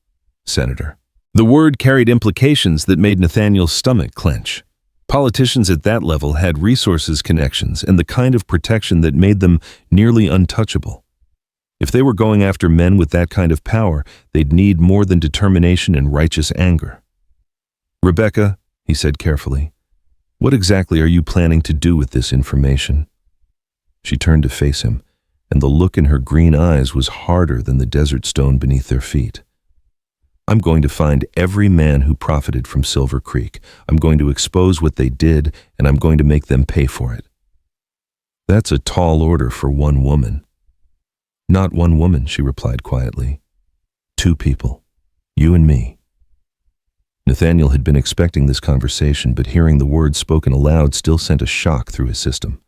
Senator. The word carried implications that made Nathaniel's stomach clench. Politicians at that level had resources, connections, and the kind of protection that made them nearly untouchable. If they were going after men with that kind of power, they'd need more than determination and righteous anger. "Rebecca," he said carefully, "what exactly are you planning to do with this information?" She turned to face him, and the look in her green eyes was harder than the desert stone beneath their feet. "I'm going to find every man who profited from Silver Creek. I'm going to expose what they did, and I'm going to make them pay for it." "That's a tall order for one woman." "Not one woman," she replied quietly. "2 people. You and me." Nathaniel had been expecting this conversation, but hearing the words spoken aloud still sent a shock through his system.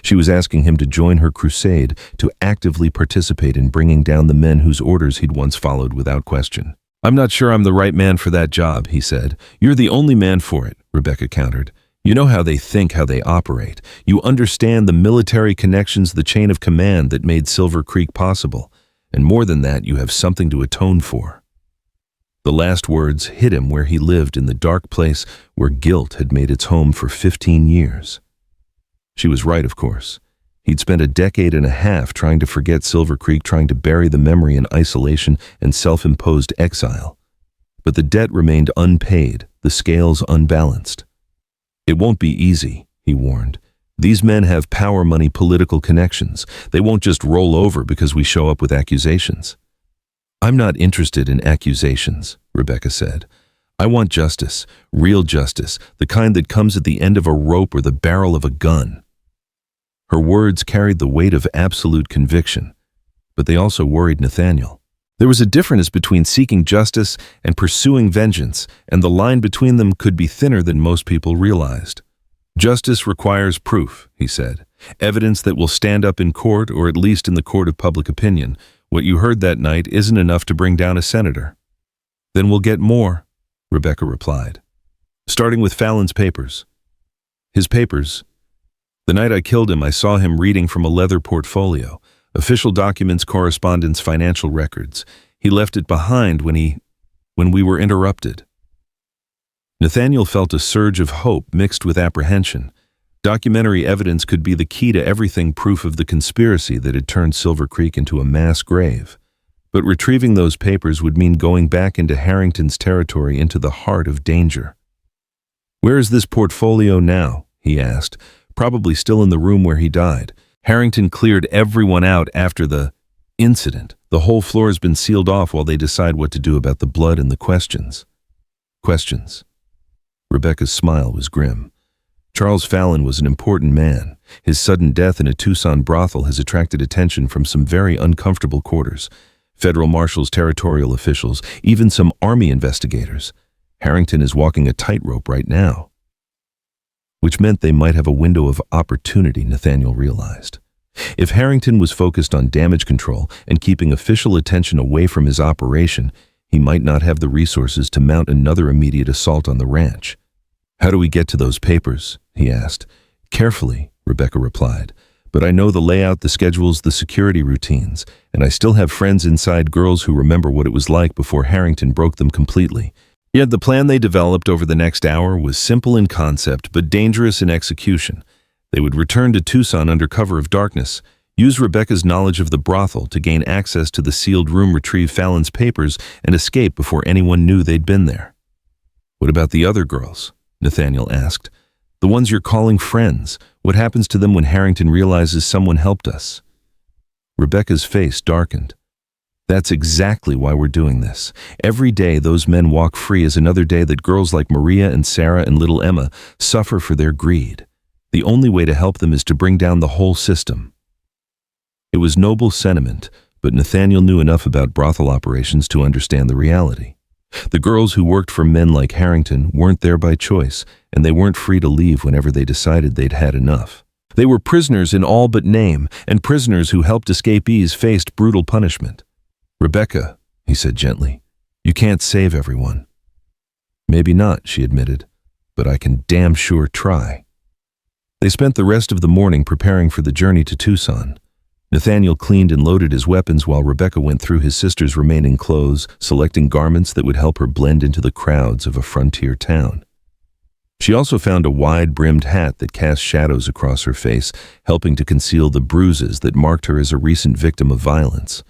She was asking him to join her crusade, to actively participate in bringing down the men whose orders he'd once followed without question. "I'm not sure I'm the right man for that job," he said. "You're the only man for it," Rebecca countered. "You know how they think, how they operate. You understand the military connections, the chain of command that made Silver Creek possible. And more than that, you have something to atone for." The last words hit him where he lived, in the dark place where guilt had made its home for 15 years. She was right, of course. He'd spent a decade and a half trying to forget Silver Creek, trying to bury the memory in isolation and self-imposed exile. But the debt remained unpaid, the scales unbalanced. "It won't be easy," he warned. "These men have power, money, political connections. They won't just roll over because we show up with accusations." "I'm not interested in accusations," Rebecca said. "I want justice, real justice, the kind that comes at the end of a rope or the barrel of a gun." Her words carried the weight of absolute conviction, but they also worried Nathaniel. There was a difference between seeking justice and pursuing vengeance, and the line between them could be thinner than most people realized. "Justice requires proof," he said. "Evidence that will stand up in court, or at least in the court of public opinion. What you heard that night isn't enough to bring down a senator." "Then we'll get more," Rebecca replied. "Starting with Fallon's papers." "His papers? The night I killed him, I saw him reading from a leather portfolio. Official documents, correspondence, financial records. He left it behind when we were interrupted." Nathaniel felt a surge of hope mixed with apprehension. Documentary evidence could be the key to everything, proof of the conspiracy that had turned Silver Creek into a mass grave. But retrieving those papers would mean going back into Harrington's territory, into the heart of danger. "Where is this portfolio now?" he asked. "Probably still in the room where he died. Harrington cleared everyone out after the incident. The whole floor has been sealed off while they decide what to do about the blood and the questions." "Questions?" Rebecca's smile was grim. Charles Fallon was an important man. His sudden death in a Tucson brothel has attracted attention from some very uncomfortable quarters. Federal marshals, territorial officials, even some army investigators. Harrington is walking a tightrope right now. Which meant they might have a window of opportunity, Nathaniel realized. If Harrington was focused on damage control and keeping official attention away from his operation, he might not have the resources to mount another immediate assault on the ranch. "How do we get to those papers?" he asked. "Carefully," Rebecca replied. "But I know the layout, the schedules, the security routines, and I still have friends inside, girls who remember what it was like before Harrington broke them completely." Yet the plan they developed over the next hour was simple in concept but dangerous in execution. They would return to Tucson under cover of darkness, use Rebecca's knowledge of the brothel to gain access to the sealed room, retrieve Fallon's papers, and escape before anyone knew they'd been there. "What about the other girls?" Nathaniel asked. "The ones you're calling friends. What happens to them when Harrington realizes someone helped us?" Rebecca's face darkened. "That's exactly why we're doing this. Every day those men walk free is another day that girls like Maria and Sarah and little Emma suffer for their greed. The only way to help them is to bring down the whole system." It was noble sentiment, but Nathaniel knew enough about brothel operations to understand the reality. The girls who worked for men like Harrington weren't there by choice, and they weren't free to leave whenever they decided they'd had enough. They were prisoners in all but name, and prisoners who helped escapees faced brutal punishment. "Rebecca," he said gently, "you can't save everyone." "Maybe not," she admitted, "but I can damn sure try." They spent the rest of the morning preparing for the journey to Tucson. Nathaniel cleaned and loaded his weapons while Rebecca went through his sister's remaining clothes, selecting garments that would help her blend into the crowds of a frontier town. She also found a wide-brimmed hat that cast shadows across her face, helping to conceal the bruises that marked her as a recent victim of violence.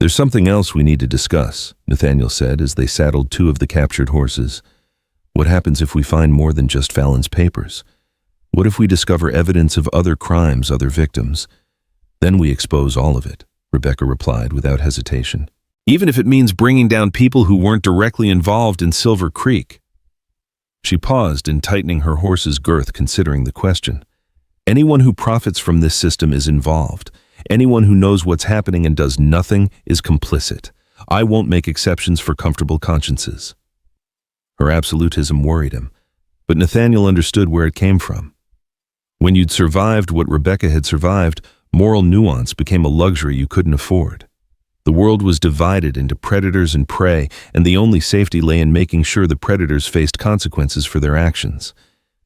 "There's something else we need to discuss," Nathaniel said as they saddled two of the captured horses. "What happens if we find more than just Fallon's papers? What if we discover evidence of other crimes, other victims? Then we expose all of it," Rebecca replied without hesitation. "Even if it means bringing down people who weren't directly involved in Silver Creek." She paused in tightening her horse's girth, considering the question. "Anyone who profits from this system is involved. Anyone who knows what's happening and does nothing is complicit. I won't make exceptions for comfortable consciences." Her absolutism worried him, but Nathaniel understood where it came from. When you'd survived what Rebecca had survived, moral nuance became a luxury you couldn't afford. The world was divided into predators and prey, and the only safety lay in making sure the predators faced consequences for their actions.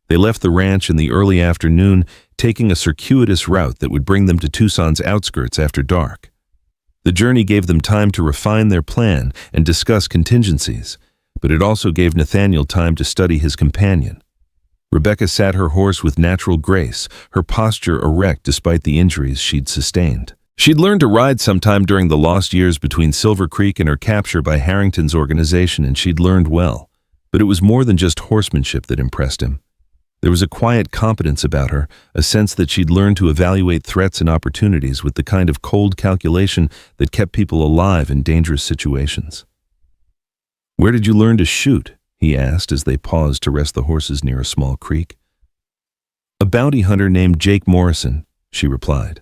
They left the ranch in the early afternoon, taking a circuitous route that would bring them to Tucson's outskirts after dark. The journey gave them time to refine their plan and discuss contingencies, but it also gave Nathaniel time to study his companion. Rebecca sat her horse with natural grace, her posture erect despite the injuries she'd sustained. She'd learned to ride sometime during the lost years between Silver Creek and her capture by Harrington's organization, and she'd learned well. But it was more than just horsemanship that impressed him. There was a quiet competence about her, a sense that she'd learned to evaluate threats and opportunities with the kind of cold calculation that kept people alive in dangerous situations. "Where did you learn to shoot?" he asked as they paused to rest the horses near a small creek. "A bounty hunter named Jake Morrison," she replied.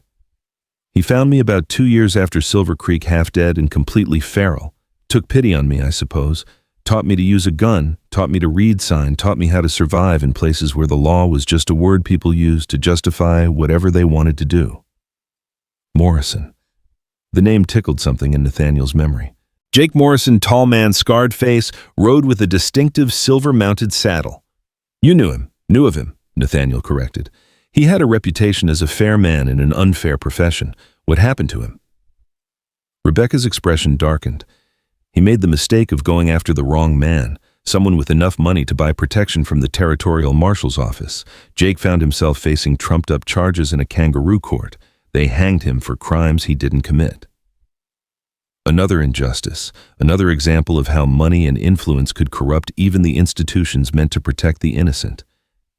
"He found me about 2 years after Silver Creek, half dead and completely feral. Took pity on me, I suppose. Taught me to use a gun, taught me to read sign, taught me how to survive in places where the law was just a word people used to justify whatever they wanted to do." Morrison. The name tickled something in Nathaniel's memory. Jake Morrison, tall man, scarred face, rode with a distinctive silver-mounted saddle. "You knew of him," Nathaniel corrected. "He had a reputation as a fair man in an unfair profession. What happened to him?" Rebecca's expression darkened. "He made the mistake of going after the wrong man, someone with enough money to buy protection from the territorial marshal's office. Jake found himself facing trumped-up charges in a kangaroo court. They hanged him for crimes he didn't commit." Another injustice, another example of how money and influence could corrupt even the institutions meant to protect the innocent.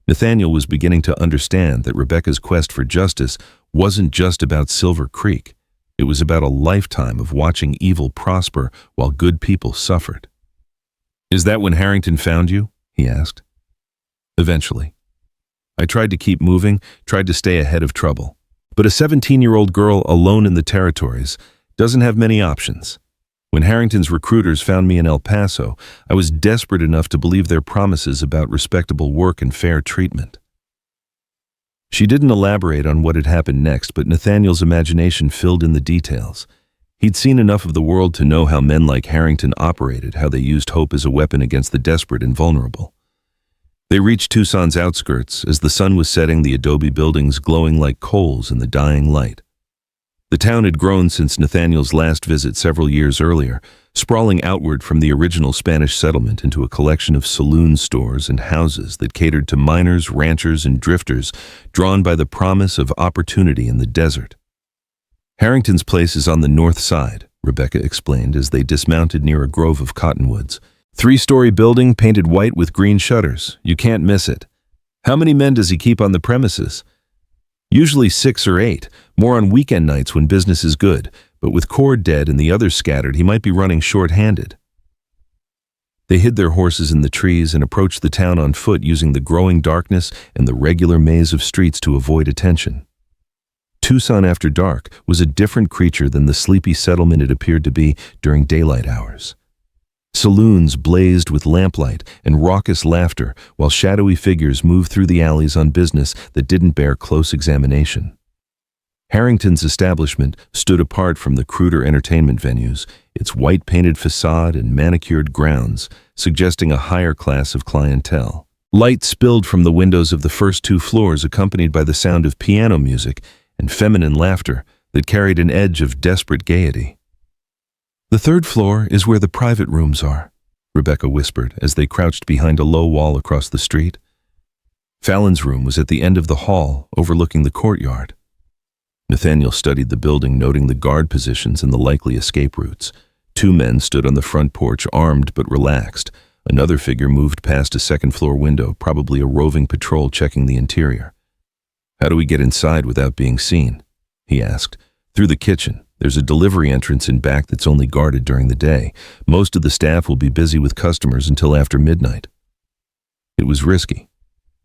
Nathaniel was beginning to understand that Rebecca's quest for justice wasn't just about Silver Creek. It was about a lifetime of watching evil prosper while good people suffered. "Is that when Harrington found you?" he asked. "Eventually. I tried to keep moving, tried to stay ahead of trouble. But a 17-year-old girl alone in the territories doesn't have many options. When Harrington's recruiters found me in El Paso, I was desperate enough to believe their promises about respectable work and fair treatment." She didn't elaborate on what had happened next, but Nathaniel's imagination filled in the details. He'd seen enough of the world to know how men like Harrington operated, how they used hope as a weapon against the desperate and vulnerable. They reached Tucson's outskirts as the sun was setting, the adobe buildings glowing like coals in the dying light. The town had grown since Nathaniel's last visit several years earlier, sprawling outward from the original Spanish settlement into a collection of saloon stores and houses that catered to miners, ranchers, and drifters drawn by the promise of opportunity in the desert. "Harrington's place is on the north side," Rebecca explained as they dismounted near a grove of cottonwoods. 3-story building painted white with green shutters. You can't miss it. "How many men does he keep on the premises?" "Usually 6 or 8, more on weekend nights when business is good, but with Cord dead and the others scattered, he might be running short-handed." They hid their horses in the trees and approached the town on foot, using the growing darkness and the regular maze of streets to avoid attention. Tucson after dark was a different creature than the sleepy settlement it appeared to be during daylight hours. Saloons blazed with lamplight and raucous laughter, while shadowy figures moved through the alleys on business that didn't bear close examination. Harrington's establishment stood apart from the cruder entertainment venues, its white-painted facade and manicured grounds suggesting a higher class of clientele. Light spilled from the windows of the first 2 floors, accompanied by the sound of piano music and feminine laughter that carried an edge of desperate gaiety. "The 3rd floor is where the private rooms are," Rebecca whispered as they crouched behind a low wall across the street. Fallon's room was at the end of the hall, overlooking the courtyard. Nathaniel studied the building, noting the guard positions and the likely escape routes. 2 men stood on the front porch, armed but relaxed. Another figure moved past a 2nd-floor window, probably a roving patrol checking the interior. "How do we get inside without being seen?" he asked. "Through the kitchen. There's a delivery entrance in back that's only guarded during the day. Most of the staff will be busy with customers until after midnight." It was risky.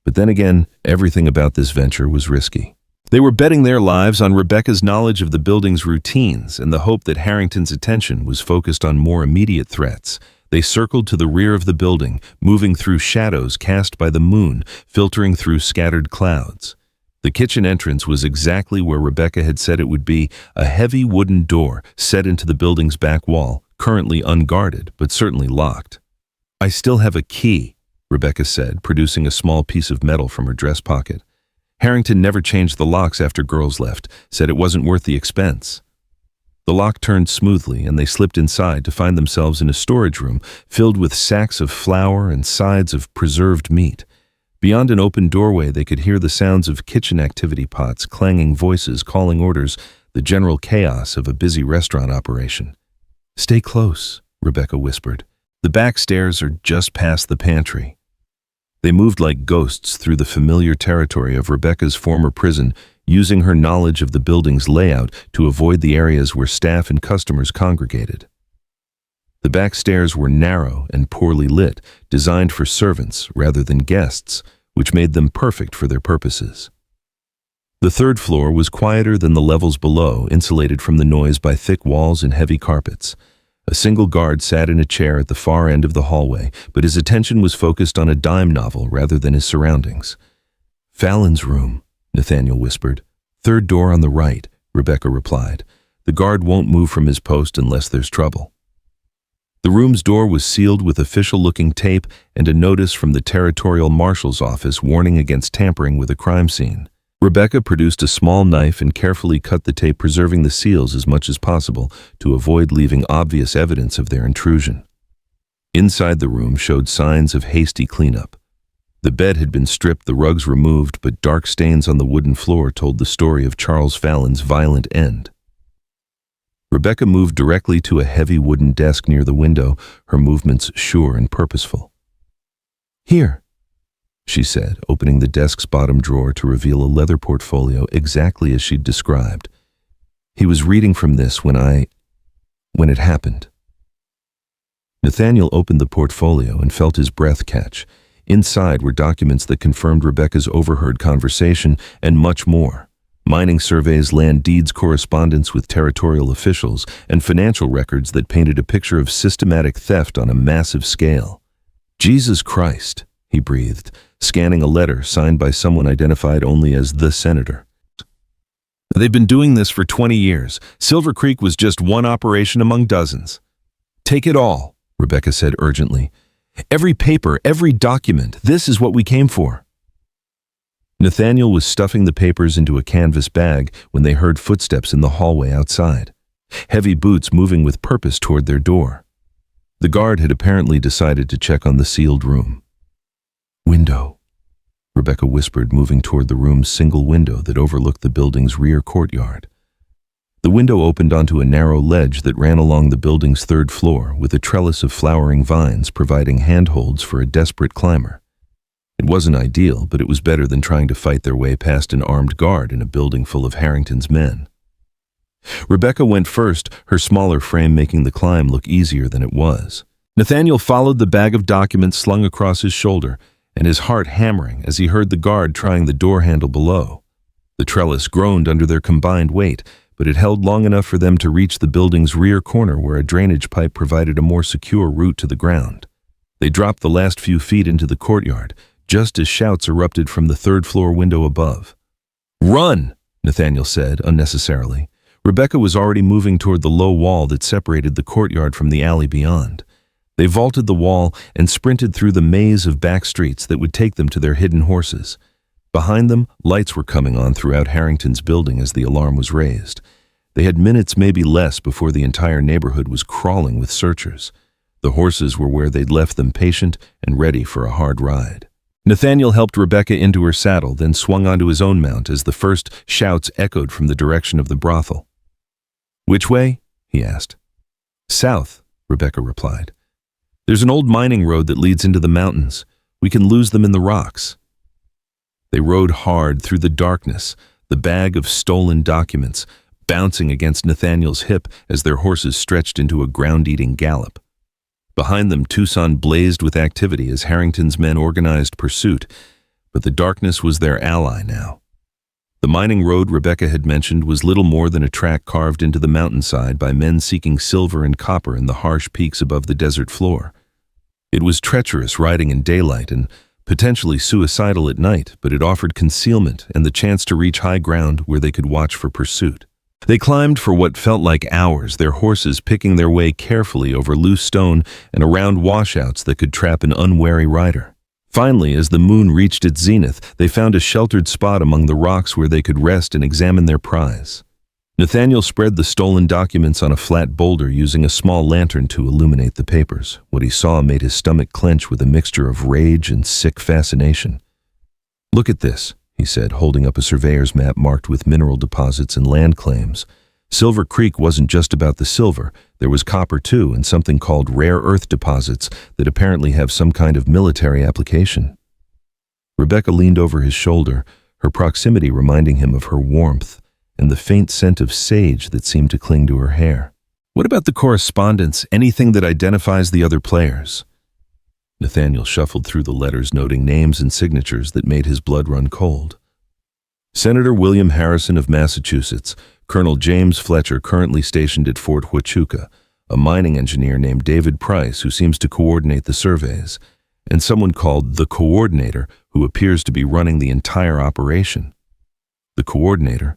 But then again, everything about this venture was risky. They were betting their lives on Rebecca's knowledge of the building's routines and the hope that Harrington's attention was focused on more immediate threats. They circled to the rear of the building, moving through shadows cast by the moon, filtering through scattered clouds. The kitchen entrance was exactly where Rebecca had said it would be, a heavy wooden door set into the building's back wall, currently unguarded, but certainly locked. "I still have a key," Rebecca said, producing a small piece of metal from her dress pocket. "Harrington never changed the locks after girls left, said it wasn't worth the expense." The lock turned smoothly, and they slipped inside to find themselves in a storage room filled with sacks of flour and sides of preserved meat. Beyond an open doorway, they could hear the sounds of kitchen activity pots, clanging voices, calling orders, the general chaos of a busy restaurant operation. "Stay close," Rebecca whispered. "The back stairs are just past the pantry." They moved like ghosts through the familiar territory of Rebecca's former prison, using her knowledge of the building's layout to avoid the areas where staff and customers congregated. The back stairs were narrow and poorly lit, designed for servants rather than guests, which made them perfect for their purposes. The third floor was quieter than the levels below, insulated from the noise by thick walls and heavy carpets. A single guard sat in a chair at the far end of the hallway, but his attention was focused on a dime novel rather than his surroundings. "Fallon's room," Nathaniel whispered. "Third door on the right," Rebecca replied. "The guard won't move from his post unless there's trouble." The room's door was sealed with official-looking tape and a notice from the territorial marshal's office warning against tampering with a crime scene. Rebecca produced a small knife and carefully cut the tape, preserving the seals as much as possible to avoid leaving obvious evidence of their intrusion. Inside the room showed signs of hasty cleanup. The bed had been stripped, the rugs removed, but dark stains on the wooden floor told the story of Charles Fallon's violent end. Rebecca moved directly to a heavy wooden desk near the window, her movements sure and purposeful. "Here," she said, opening the desk's bottom drawer to reveal a leather portfolio exactly as she'd described. "He was reading from this when it happened." Nathaniel opened the portfolio and felt his breath catch. Inside were documents that confirmed Rebecca's overheard conversation and much more. Mining surveys, land deeds correspondence with territorial officials, and financial records that painted a picture of systematic theft on a massive scale. "Jesus Christ," he breathed, scanning a letter signed by someone identified only as the senator. "They've been doing this for 20 years. Silver Creek was just one operation among dozens." "Take it all," Rebecca said urgently. "Every paper, every document. This is what we came for." Nathaniel was stuffing the papers into a canvas bag when they heard footsteps in the hallway outside, heavy boots moving with purpose toward their door. The guard had apparently decided to check on the sealed room. "Window," Rebecca whispered, moving toward the room's single window that overlooked the building's rear courtyard. The window opened onto a narrow ledge that ran along the building's third floor, with a trellis of flowering vines providing handholds for a desperate climber. It wasn't ideal, but it was better than trying to fight their way past an armed guard in a building full of Harrington's men. Rebecca went first, her smaller frame making the climb look easier than it was. Nathaniel followed the bag of documents slung across his shoulder, and his heart hammering as he heard the guard trying the door handle below. The trellis groaned under their combined weight, but it held long enough for them to reach the building's rear corner where a drainage pipe provided a more secure route to the ground. They dropped the last few feet into the courtyard, just as shouts erupted from the third-floor window above. "Run!" Nathaniel said, unnecessarily. Rebecca was already moving toward the low wall that separated the courtyard from the alley beyond. They vaulted the wall and sprinted through the maze of back streets that would take them to their hidden horses. Behind them, lights were coming on throughout Harrington's building as the alarm was raised. They had minutes, maybe less, before the entire neighborhood was crawling with searchers. The horses were where they'd left them, patient and ready for a hard ride. Nathaniel helped Rebecca into her saddle, then swung onto his own mount as the first shouts echoed from the direction of the brothel. "Which way?" he asked. "South," Rebecca replied. "There's an old mining road that leads into the mountains. We can lose them in the rocks." They rode hard through the darkness, the bag of stolen documents bouncing against Nathaniel's hip as their horses stretched into a ground-eating gallop. Behind them, Tucson blazed with activity as Harrington's men organized pursuit, but the darkness was their ally now. The mining road Rebecca had mentioned was little more than a track carved into the mountainside by men seeking silver and copper in the harsh peaks above the desert floor. It was treacherous riding in daylight and Potentially suicidal at night, but it offered concealment and the chance to reach high ground where they could watch for pursuit. They climbed for what felt like hours, their horses picking their way carefully over loose stone and around washouts that could trap an unwary rider. Finally, as the moon reached its zenith, they found a sheltered spot among the rocks where they could rest and examine their prize. Nathaniel spread the stolen documents on a flat boulder using a small lantern to illuminate the papers. What he saw made his stomach clench with a mixture of rage and sick fascination. "Look at this," he said, holding up a surveyor's map marked with mineral deposits and land claims. Silver Creek wasn't just about the silver. There was copper too, and something called rare earth deposits that apparently have some kind of military application. Rebecca leaned over his shoulder, her proximity reminding him of her warmth and the faint scent of sage that seemed to cling to her hair. "What about the correspondence, anything that identifies the other players?" Nathaniel shuffled through the letters, noting names and signatures that made his blood run cold. Senator William Harrison of Massachusetts, Colonel James Fletcher, currently stationed at Fort Huachuca, a mining engineer named David Price who seems to coordinate the surveys, and someone called the Coordinator who appears to be running the entire operation. The Coordinator?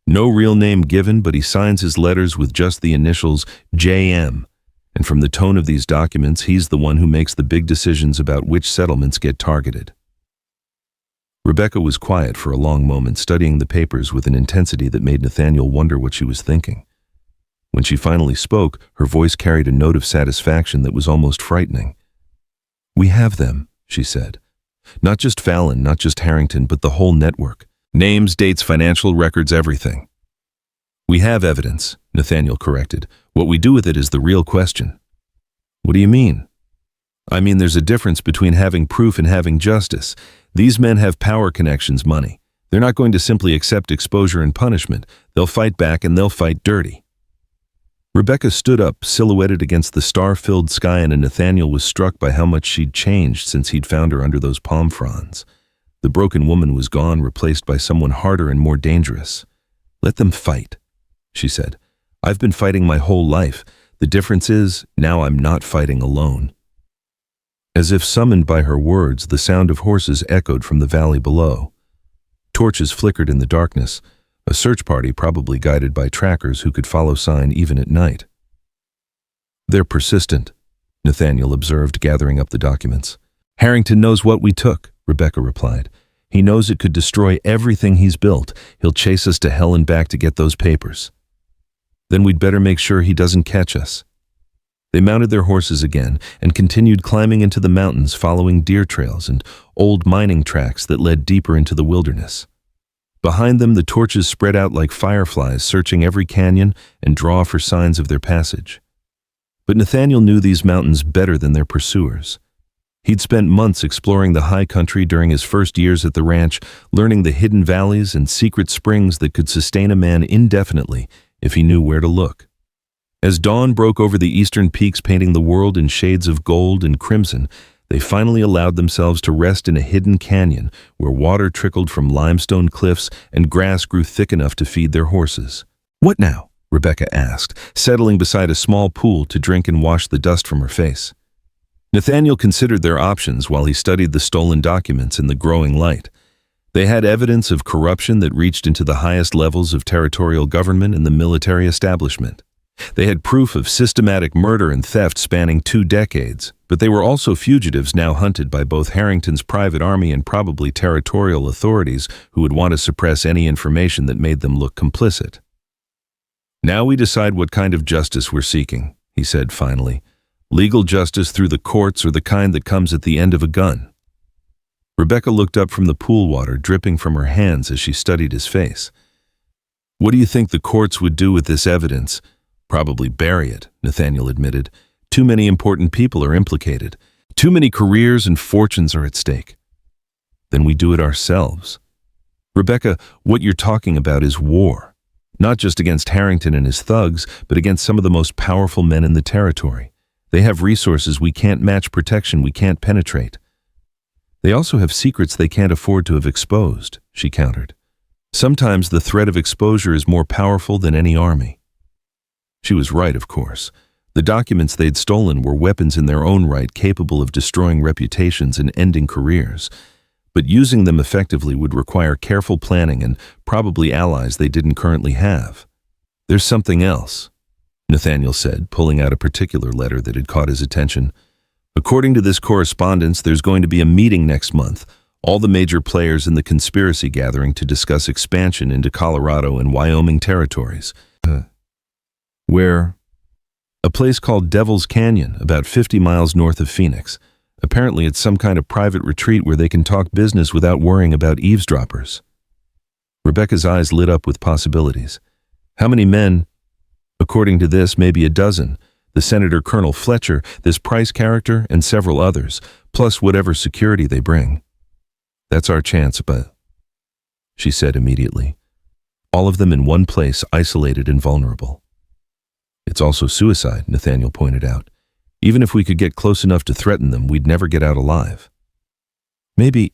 No real name given, but he signs his letters with just the initials JM, and from the tone of these documents, he's the one who makes the big decisions about which settlements get targeted. Rebecca was quiet for a long moment, studying the papers with an intensity that made Nathaniel wonder what she was thinking. When she finally spoke, her voice carried a note of satisfaction that was almost frightening. "We have them," she said. "Not just Fallon, not just Harrington, but the whole network. Names, dates, financial records, everything." "We have evidence," Nathaniel corrected. "What we do with it is the real question." "What do you mean?" "I mean, there's a difference between having proof and having justice. These men have power connections, money. They're not going to simply accept exposure and punishment. They'll fight back, and they'll fight dirty." Rebecca stood up, silhouetted against the star-filled sky, and Nathaniel was struck by how much she'd changed since he'd found her under those palm fronds. The broken woman was gone, replaced by someone harder and more dangerous. "Let them fight," she said. "I've been fighting my whole life. The difference is, now I'm not fighting alone." As if summoned by her words, the sound of horses echoed from the valley below. Torches flickered in the darkness, a search party probably guided by trackers who could follow sign even at night. "They're persistent," Nathaniel observed, gathering up the documents. "Harrington knows what we took," Rebecca replied. "He knows it could destroy everything he's built. He'll chase us to hell and back to get those papers." "Then we'd better make sure he doesn't catch us." They mounted their horses again and continued climbing into the mountains, following deer trails and old mining tracks that led deeper into the wilderness. Behind them, the torches spread out like fireflies, searching every canyon and draw for signs of their passage. But Nathaniel knew these mountains better than their pursuers. He'd spent months exploring the high country during his first years at the ranch, learning the hidden valleys and secret springs that could sustain a man indefinitely if he knew where to look. As dawn broke over the eastern peaks, painting the world in shades of gold and crimson, they finally allowed themselves to rest in a hidden canyon where water trickled from limestone cliffs and grass grew thick enough to feed their horses. "What now?" Rebecca asked, settling beside a small pool to drink and wash the dust from her face. Nathaniel considered their options while he studied the stolen documents in the growing light. They had evidence of corruption that reached into the highest levels of territorial government and the military establishment. They had proof of systematic murder and theft spanning 2 decades, but they were also fugitives now hunted by both Harrington's private army and probably territorial authorities who would want to suppress any information that made them look complicit. "Now we decide what kind of justice we're seeking," he said finally. "Legal justice through the courts or the kind that comes at the end of a gun?" Rebecca looked up from the pool water dripping from her hands as she studied his face. "What do you think the courts would do with this evidence?" "Probably bury it," Nathaniel admitted. "Too many important people are implicated. Too many careers and fortunes are at stake." "Then we do it ourselves." "Rebecca, what you're talking about is war. Not just against Harrington and his thugs, but against some of the most powerful men in the territory. They have resources we can't match, protection we can't penetrate. They also have secrets they can't afford to have exposed," she countered. "Sometimes the threat of exposure is more powerful than any army." She was right, of course. The documents they'd stolen were weapons in their own right, capable of destroying reputations and ending careers. But using them effectively would require careful planning and probably allies they didn't currently have. "There's something else," Nathaniel said, pulling out a particular letter that had caught his attention. "According to this correspondence, there's going to be a meeting next month, all the major players in the conspiracy gathering to discuss expansion into Colorado and Wyoming territories." Where? "A place called Devil's Canyon, about 50 miles north of Phoenix. Apparently it's some kind of private retreat where they can talk business without worrying about eavesdroppers." Rebecca's eyes lit up with possibilities. "How many men?" "According to this, maybe a dozen. The Senator Colonel Fletcher, this Price character, and several others, plus whatever security they bring." "That's our chance, but," she said immediately. "All of them in one place, isolated and vulnerable." "It's also suicide," Nathaniel pointed out. "Even if we could get close enough to threaten them, we'd never get out alive." "Maybe,"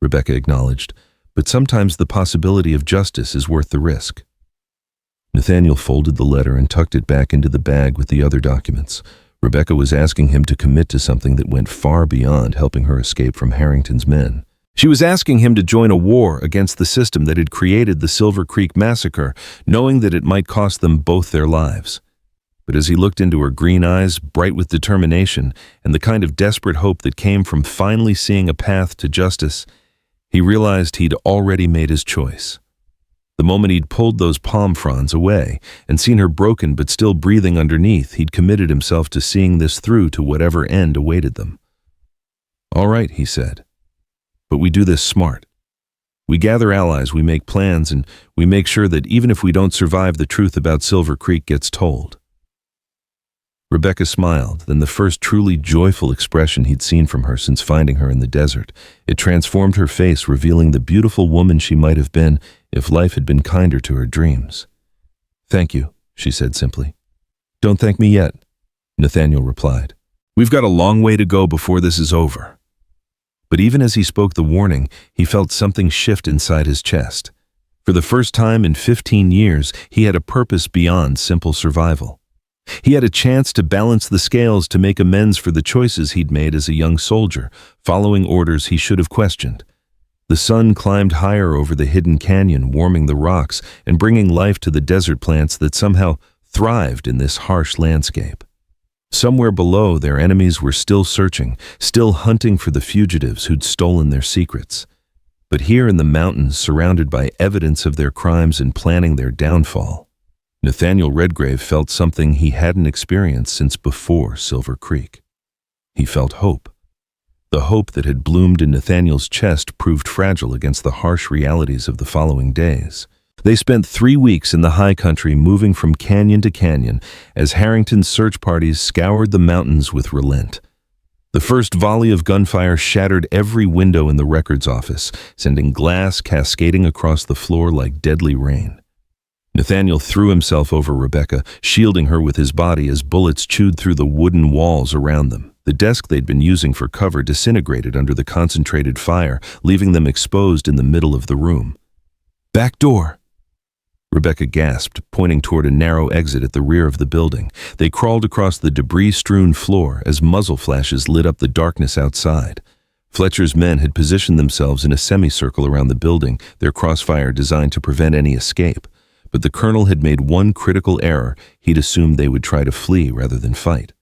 Rebecca acknowledged, "but sometimes the possibility of justice is worth the risk." Nathaniel folded the letter and tucked it back into the bag with the other documents. Rebecca was asking him to commit to something that went far beyond helping her escape from Harrington's men. She was asking him to join a war against the system that had created the Silver Creek Massacre, knowing that it might cost them both their lives. But as he looked into her green eyes, bright with determination and the kind of desperate hope that came from finally seeing a path to justice, he realized he'd already made his choice. The moment he'd pulled those palm fronds away and seen her broken but still breathing underneath, he'd committed himself to seeing this through to whatever end awaited them. "All right," he said, "but we do this smart. We gather allies, we make plans, and we make sure that even if we don't survive, the truth about Silver Creek gets told." Rebecca smiled, then the first truly joyful expression he'd seen from her since finding her in the desert. It transformed her face, revealing the beautiful woman she might have been if life had been kinder to her dreams. "Thank you," she said simply. "Don't thank me yet," Nathaniel replied. "We've got a long way to go before this is over." But even as he spoke the warning, he felt something shift inside his chest. For the first time in 15 years, he had a purpose beyond simple survival. He had a chance to balance the scales, to make amends for the choices he'd made as a young soldier, following orders he should have questioned. The sun climbed higher over the hidden canyon, warming the rocks and bringing life to the desert plants that somehow thrived in this harsh landscape. Somewhere below, their enemies were still searching, still hunting for the fugitives who'd stolen their secrets. But here in the mountains, surrounded by evidence of their crimes and planning their downfall, Nathaniel Redgrave felt something he hadn't experienced since before Silver Creek. He felt hope. The hope that had bloomed in Nathaniel's chest proved fragile against the harsh realities of the following days. They spent 3 weeks in the high country, moving from canyon to canyon, as Harrington's search parties scoured the mountains with relent. The first volley of gunfire shattered every window in the records office, sending glass cascading across the floor like deadly rain. Nathaniel threw himself over Rebecca, shielding her with his body as bullets chewed through the wooden walls around them. The desk they'd been using for cover disintegrated under the concentrated fire, leaving them exposed in the middle of the room. "Back door!" Rebecca gasped, pointing toward a narrow exit at the rear of the building. They crawled across the debris-strewn floor as muzzle flashes lit up the darkness outside. Fletcher's men had positioned themselves in a semicircle around the building, their crossfire designed to prevent any escape. But the colonel had made one critical error. He'd assumed they would try to flee rather than fight.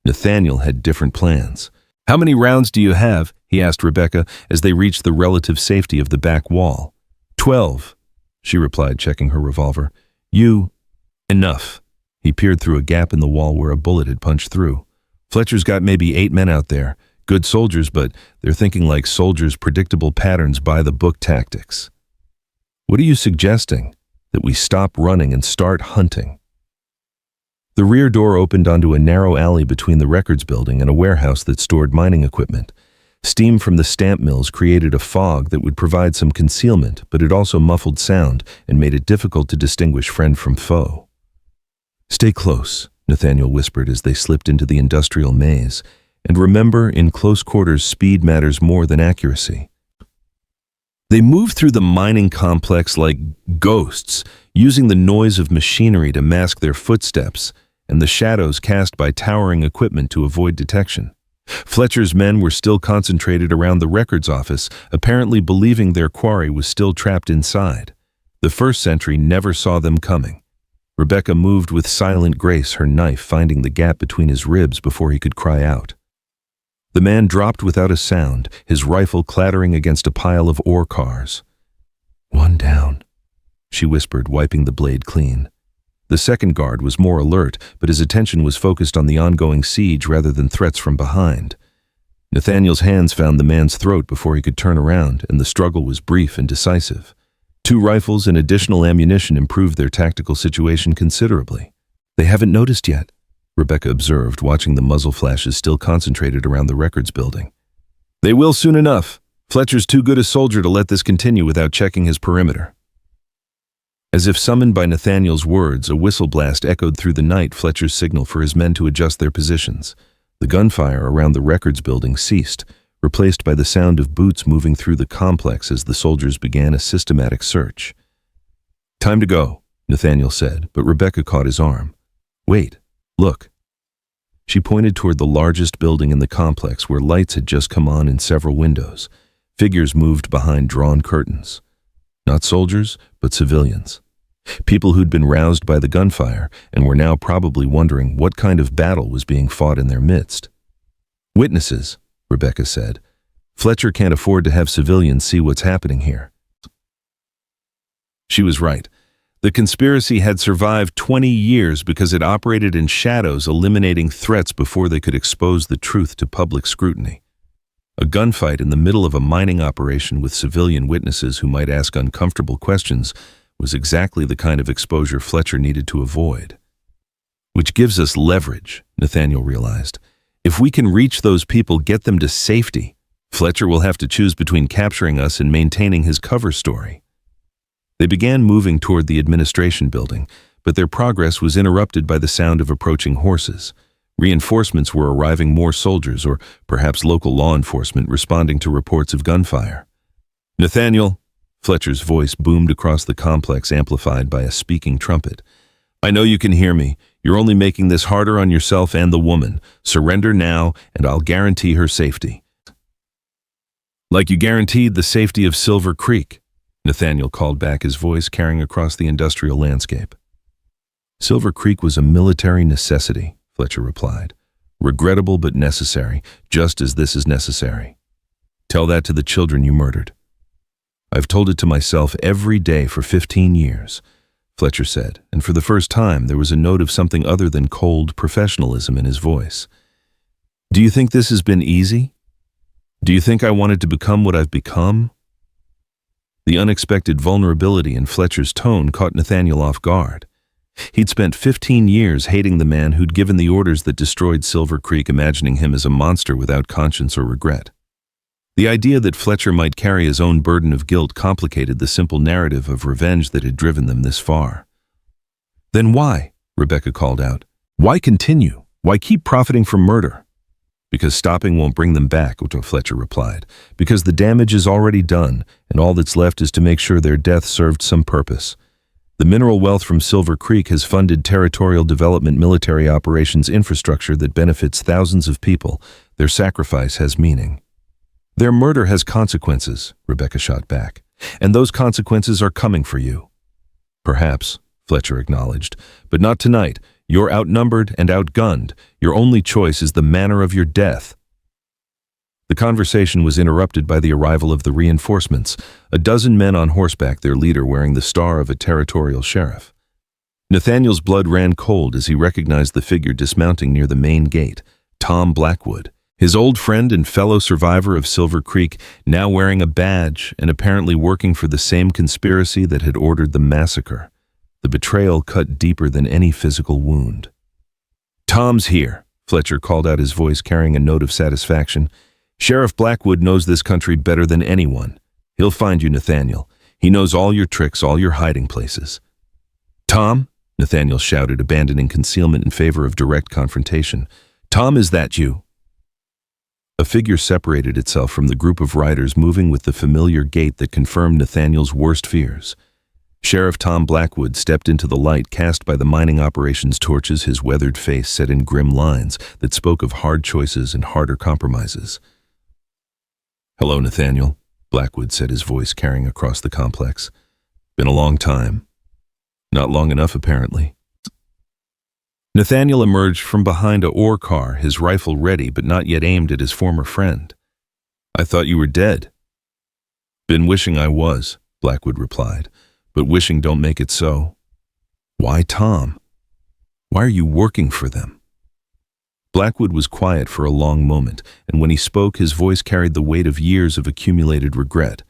Nathaniel had different plans. "How many rounds do you have?" he asked Rebecca as they reached the relative safety of the back wall. 12, she replied, checking her revolver. "You..." "Enough." He peered through a gap in the wall where a bullet had punched through. "Fletcher's got maybe 8 men out there. Good soldiers, but they're thinking like soldiers, predictable patterns, by-the-book tactics." "What are you suggesting? That we stop running and start hunting?" The rear door opened onto a narrow alley between the records building and a warehouse that stored mining equipment. Steam from the stamp mills created a fog that would provide some concealment, but it also muffled sound and made it difficult to distinguish friend from foe. "Stay close," Nathaniel whispered as they slipped into the industrial maze. "And remember, in close quarters, speed matters more than accuracy." They moved through the mining complex like ghosts, using the noise of machinery to mask their footsteps, and the shadows cast by towering equipment to avoid detection. Fletcher's men were still concentrated around the records office, apparently believing their quarry was still trapped inside. The first sentry never saw them coming. Rebecca moved with silent grace, her knife finding the gap between his ribs before he could cry out. The man dropped without a sound, his rifle clattering against a pile of ore cars. "One down," she whispered, wiping the blade clean. The second guard was more alert, but his attention was focused on the ongoing siege rather than threats from behind. Nathaniel's hands found the man's throat before he could turn around, and the struggle was brief and decisive. 2 rifles and additional ammunition improved their tactical situation considerably. "They haven't noticed yet," Rebecca observed, watching the muzzle flashes still concentrated around the records building. "They will soon enough. Fletcher's too good a soldier to let this continue without checking his perimeter." As if summoned by Nathaniel's words, a whistle blast echoed through the night, Fletcher's signal for his men to adjust their positions. The gunfire around the records building ceased, replaced by the sound of boots moving through the complex as the soldiers began a systematic search. "Time to go," Nathaniel said, but Rebecca caught his arm. "Wait, look." She pointed toward the largest building in the complex where lights had just come on in several windows. Figures moved behind drawn curtains. Not soldiers, but civilians. People who'd been roused by the gunfire and were now probably wondering what kind of battle was being fought in their midst. "Witnesses," Rebecca said. "Fletcher can't afford to have civilians see what's happening here." She was right. The conspiracy had survived 20 years because it operated in shadows, eliminating threats before they could expose the truth to public scrutiny. A gunfight in the middle of a mining operation with civilian witnesses who might ask uncomfortable questions was exactly the kind of exposure Fletcher needed to avoid. "Which gives us leverage," Nathaniel realized. "If we can reach those people, get them to safety, Fletcher will have to choose between capturing us and maintaining his cover story." They began moving toward the administration building, but their progress was interrupted by the sound of approaching horses. Reinforcements were arriving, more soldiers, or perhaps local law enforcement responding to reports of gunfire. "Nathaniel," Fletcher's voice boomed across the complex, amplified by a speaking trumpet. "I know you can hear me. You're only making this harder on yourself and the woman. Surrender now, and I'll guarantee her safety." "Like you guaranteed the safety of Silver Creek," Nathaniel called back, his voice carrying across the industrial landscape. "Silver Creek was a military necessity," Fletcher replied. "Regrettable but necessary, just as this is necessary. Tell that to the children you murdered." "I've told it to myself every day for 15 years, Fletcher said, and for the first time there was a note of something other than cold professionalism in his voice. "Do you think this has been easy? Do you think I wanted to become what I've become?" The unexpected vulnerability in Fletcher's tone caught Nathaniel off guard. He'd spent 15 years hating the man who'd given the orders that destroyed Silver Creek, imagining him as a monster without conscience or regret. The idea that Fletcher might carry his own burden of guilt complicated the simple narrative of revenge that had driven them this far. "Then why?" Rebecca called out. "Why continue? Why keep profiting from murder?" "Because stopping won't bring them back," Fletcher replied. "Because the damage is already done, and all that's left is to make sure their death served some purpose. The mineral wealth from Silver Creek has funded territorial development, military operations infrastructure that benefits thousands of people. Their sacrifice has meaning." "Their murder has consequences," Rebecca shot back. "And those consequences are coming for you." "Perhaps," Fletcher acknowledged, "but not tonight. You're outnumbered and outgunned. Your only choice is the manner of your death." The conversation was interrupted by the arrival of the reinforcements, a dozen men on horseback, their leader wearing the star of a territorial sheriff. Nathaniel's blood ran cold as he recognized the figure dismounting near the main gate, Tom Blackwood, his old friend and fellow survivor of Silver Creek, now wearing a badge and apparently working for the same conspiracy that had ordered the massacre. The betrayal cut deeper than any physical wound. "Tom's here," Fletcher called out, his voice carrying a note of satisfaction. "Sheriff Blackwood knows this country better than anyone. He'll find you, Nathaniel. He knows all your tricks, all your hiding places." "Tom," Nathaniel shouted, abandoning concealment in favor of direct confrontation. "Tom, is that you?" A figure separated itself from the group of riders, moving with the familiar gait that confirmed Nathaniel's worst fears. Sheriff Tom Blackwood stepped into the light cast by the mining operations torches, his weathered face set in grim lines that spoke of hard choices and harder compromises. "Hello, Nathaniel," Blackwood said, his voice carrying across the complex. "Been a long time. Not long enough, apparently." Nathaniel emerged from behind a ore car, his rifle ready but not yet aimed at his former friend. "I thought you were dead." "Been wishing I was," Blackwood replied, "but wishing don't make it so." "Why Tom? Why are you working for them?" Blackwood was quiet for a long moment, and when he spoke, his voice carried the weight of years of accumulated regret.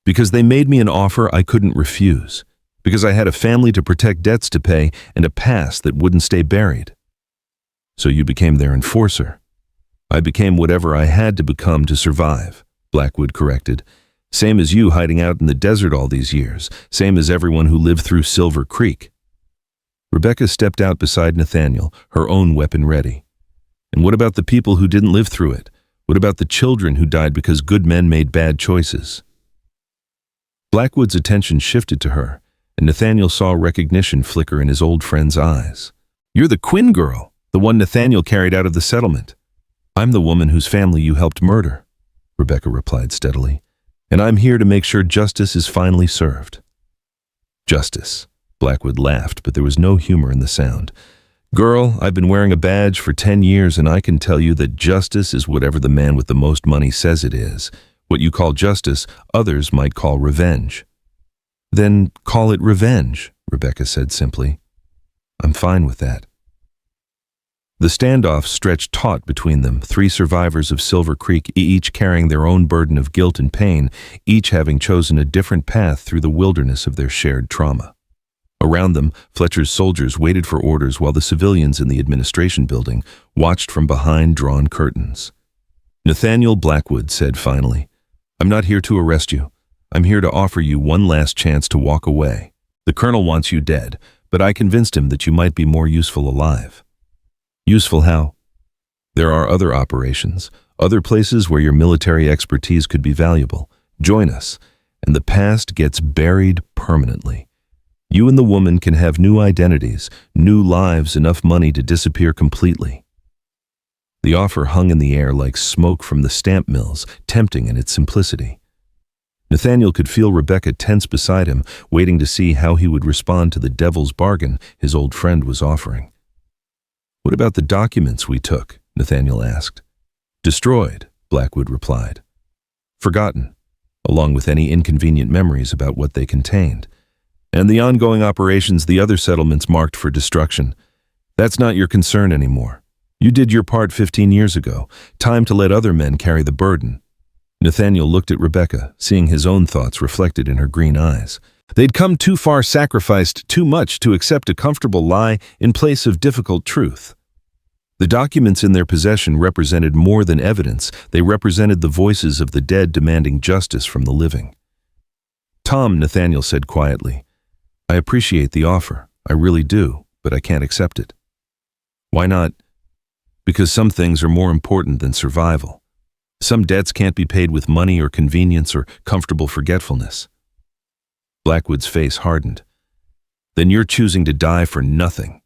"Because they made me an offer I couldn't refuse. Because I had a family to protect, debts to pay, and a past that wouldn't stay buried." "So you became their enforcer." "I became whatever I had to become to survive," Blackwood corrected. "Same as you hiding out in the desert all these years. Same as everyone who lived through Silver Creek." Rebecca stepped out beside Nathaniel, her own weapon ready. "And what about the people who didn't live through it? What about the children who died because good men made bad choices?" Blackwood's attention shifted to her, and Nathaniel saw recognition flicker in his old friend's eyes. "You're the Quinn girl, the one Nathaniel carried out of the settlement." "I'm the woman whose family you helped murder," Rebecca replied steadily. "And I'm here to make sure justice is finally served." "Justice," Blackwood laughed, but there was no humor in the sound. "Girl, I've been wearing a badge for 10 years, and I can tell you that justice is whatever the man with the most money says it is. What you call justice, others might call revenge." "Then call it revenge," Rebecca said simply. "I'm fine with that." The standoff stretched taut between them, 3 survivors of Silver Creek, each carrying their own burden of guilt and pain, each having chosen a different path through the wilderness of their shared trauma. Around them, Fletcher's soldiers waited for orders while the civilians in the administration building watched from behind drawn curtains. Nathaniel Blackwood said finally, "I'm not here to arrest you. I'm here to offer you one last chance to walk away. The colonel wants you dead, but I convinced him that you might be more useful alive." "Useful how?" "There are other operations, other places where your military expertise could be valuable. Join us, and the past gets buried permanently. You and the woman can have new identities, new lives, enough money to disappear completely." The offer hung in the air like smoke from the stamp mills, tempting in its simplicity. Nathaniel could feel Rebecca tense beside him, waiting to see how he would respond to the devil's bargain his old friend was offering. "What about the documents we took?" Nathaniel asked. "Destroyed," Blackwood replied. "Forgotten, along with any inconvenient memories about what they contained. And the ongoing operations, the other settlements marked for destruction. That's not your concern anymore. You did your part 15 years ago. Time to let other men carry the burden." Nathaniel looked at Rebecca, seeing his own thoughts reflected in her green eyes. They'd come too far, sacrificed too much to accept a comfortable lie in place of difficult truth. The documents in their possession represented more than evidence. They represented the voices of the dead demanding justice from the living. "Tom," Nathaniel said quietly, "I appreciate the offer. I really do, but I can't accept it." "Why not?" "Because some things are more important than survival. Some debts can't be paid with money or convenience or comfortable forgetfulness." Blackwood's face hardened. "Then you're choosing to die for nothing.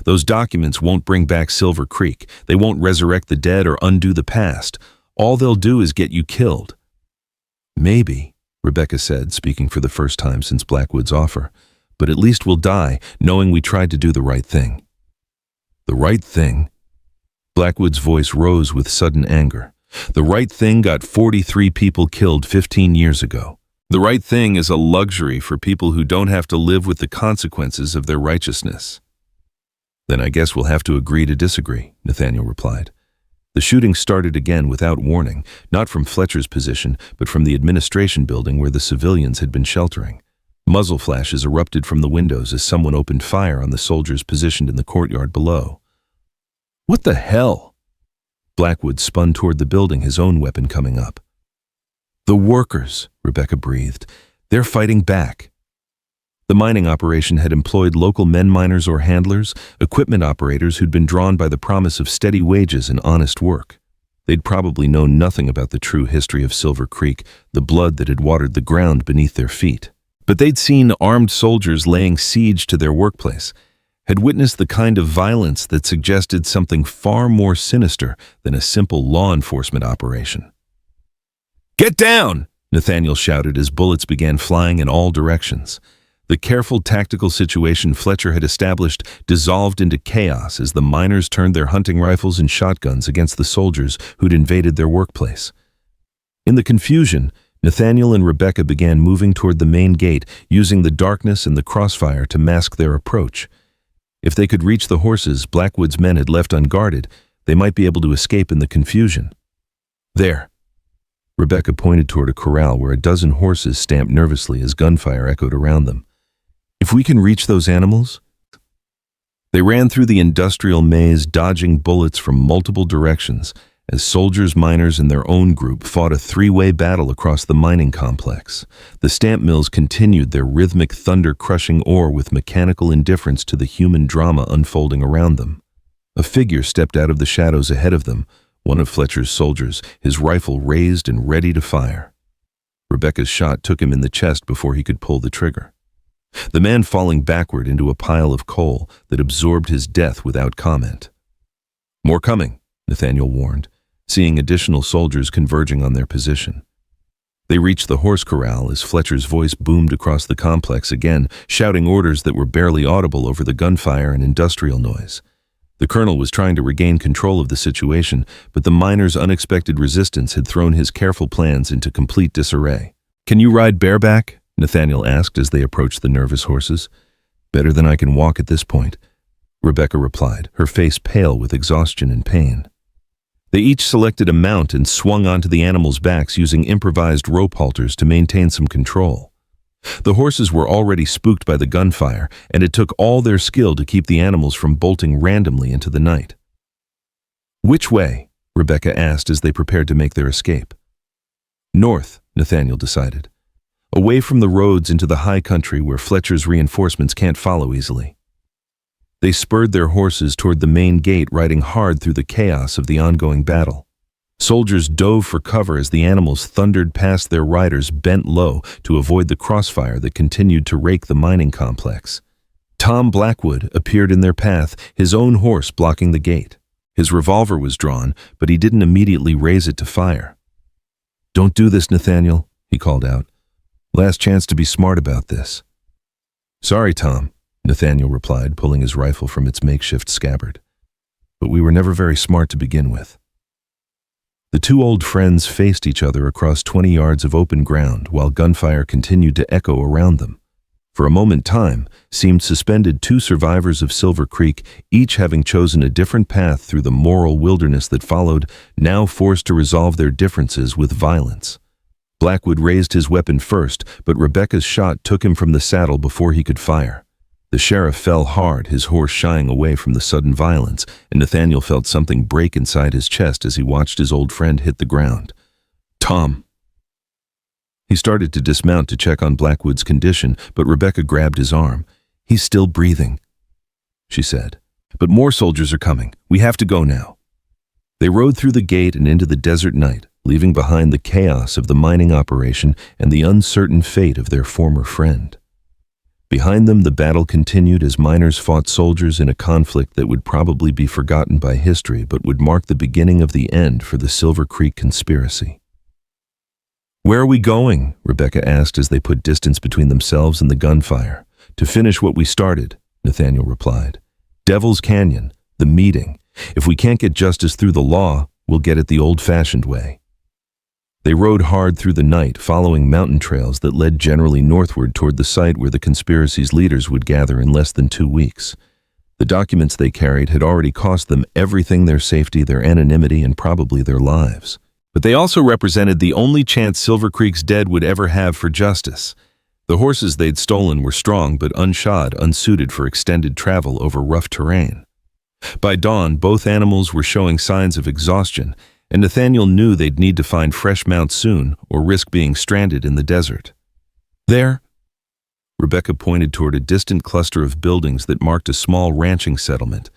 Those documents won't bring back Silver Creek. They won't resurrect the dead or undo the past. All they'll do is get you killed." "Maybe," Rebecca said, speaking for the first time since Blackwood's offer, "but at least we'll die knowing we tried to do the right thing." "The right thing?" Blackwood's voice rose with sudden anger. "The right thing got 43 people killed 15 years ago. The right thing is a luxury for people who don't have to live with the consequences of their righteousness." "Then I guess we'll have to agree to disagree," Nathaniel replied. The shooting started again without warning, not from Fletcher's position, but from the administration building where the civilians had been sheltering. Muzzle flashes erupted from the windows as someone opened fire on the soldiers positioned in the courtyard below. "What the hell?" Blackwood spun toward the building, his own weapon coming up. "The workers," Rebecca breathed. "They're fighting back." The mining operation had employed local men miners or handlers, equipment operators who'd been drawn by the promise of steady wages and honest work. They'd probably known nothing about the true history of Silver Creek, the blood that had watered the ground beneath their feet. But they'd seen armed soldiers laying siege to their workplace, had witnessed the kind of violence that suggested something far more sinister than a simple law enforcement operation. "Get down!" Nathaniel shouted as bullets began flying in all directions. The careful tactical situation Fletcher had established dissolved into chaos as the miners turned their hunting rifles and shotguns against the soldiers who'd invaded their workplace. In the confusion, Nathaniel and Rebecca began moving toward the main gate, using the darkness and the crossfire to mask their approach. If they could reach the horses Blackwood's men had left unguarded, they might be able to escape in the confusion. "There." Rebecca pointed toward a corral where a dozen horses stamped nervously as gunfire echoed around them. "If we can reach those animals?" They ran through the industrial maze, dodging bullets from multiple directions, as soldiers, miners, and their own group fought a three-way battle across the mining complex. The stamp mills continued their rhythmic thunder-crushing ore with mechanical indifference to the human drama unfolding around them. A figure stepped out of the shadows ahead of them, one of Fletcher's soldiers, his rifle raised and ready to fire. Rebecca's shot took him in the chest before he could pull the trigger. The man falling backward into a pile of coal that absorbed his death without comment. "More coming," Nathaniel warned, seeing additional soldiers converging on their position. They reached the horse corral as Fletcher's voice boomed across the complex again, shouting orders that were barely audible over the gunfire and industrial noise. The colonel was trying to regain control of the situation, but the miners' unexpected resistance had thrown his careful plans into complete disarray. "Can you ride bareback?" Nathaniel asked as they approached the nervous horses. "Better than I can walk at this point," Rebecca replied, her face pale with exhaustion and pain. They each selected a mount and swung onto the animals' backs using improvised rope halters to maintain some control. The horses were already spooked by the gunfire, and it took all their skill to keep the animals from bolting randomly into the night. "Which way?" Rebecca asked as they prepared to make their escape. "North," Nathaniel decided. "Away from the roads into the high country where Fletcher's reinforcements can't follow easily." They spurred their horses toward the main gate, riding hard through the chaos of the ongoing battle. Soldiers dove for cover as the animals thundered past their riders bent low to avoid the crossfire that continued to rake the mining complex. Tom Blackwood appeared in their path, his own horse blocking the gate. His revolver was drawn, but he didn't immediately raise it to fire. "Don't do this, Nathaniel," he called out. "Last chance to be smart about this." "Sorry, Tom," Nathaniel replied, pulling his rifle from its makeshift scabbard. "But we were never very smart to begin with." The two old friends faced each other across 20 yards of open ground while gunfire continued to echo around them. For a moment time seemed suspended two survivors of Silver Creek, each having chosen a different path through the moral wilderness that followed, now forced to resolve their differences with violence. Blackwood raised his weapon first, but Rebecca's shot took him from the saddle before he could fire. The sheriff fell hard, his horse shying away from the sudden violence, and Nathaniel felt something break inside his chest as he watched his old friend hit the ground. "Tom." He started to dismount to check on Blackwood's condition, but Rebecca grabbed his arm. "He's still breathing," she said. "But more soldiers are coming. We have to go now." They rode through the gate and into the desert night, leaving behind the chaos of the mining operation and the uncertain fate of their former friend. Behind them, the battle continued as miners fought soldiers in a conflict that would probably be forgotten by history but would mark the beginning of the end for the Silver Creek conspiracy. "Where are we going?" Rebecca asked as they put distance between themselves and the gunfire. "To finish what we started," Nathaniel replied. "Devil's Canyon, the meeting. If we can't get justice through the law, we'll get it the old-fashioned way." They rode hard through the night, following mountain trails that led generally northward toward the site where the conspiracy's leaders would gather in less than 2 weeks. The documents they carried had already cost them everything: their safety, their anonymity, and probably their lives. But they also represented the only chance Silver Creek's dead would ever have for justice. The horses they'd stolen were strong but unshod, unsuited for extended travel over rough terrain. By dawn, both animals were showing signs of exhaustion, and Nathaniel knew they'd need to find fresh mounts soon or risk being stranded in the desert. "There," Rebecca pointed toward a distant cluster of buildings that marked a small ranching settlement.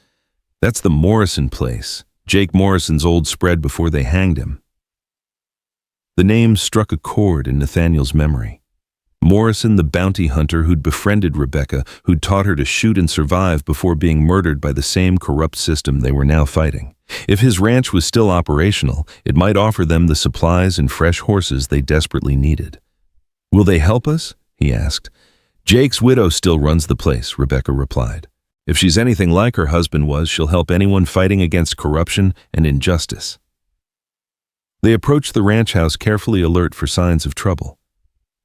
"That's the Morrison place, Jake Morrison's old spread before they hanged him." The name struck a chord in Nathaniel's memory. Morrison, the bounty hunter who'd befriended Rebecca, who'd taught her to shoot and survive before being murdered by the same corrupt system they were now fighting. If his ranch was still operational, it might offer them the supplies and fresh horses they desperately needed. "Will they help us?" he asked. "Jake's widow still runs the place," Rebecca replied. "If she's anything like her husband was, she'll help anyone fighting against corruption and injustice." They approached the ranch house, carefully alert for signs of trouble.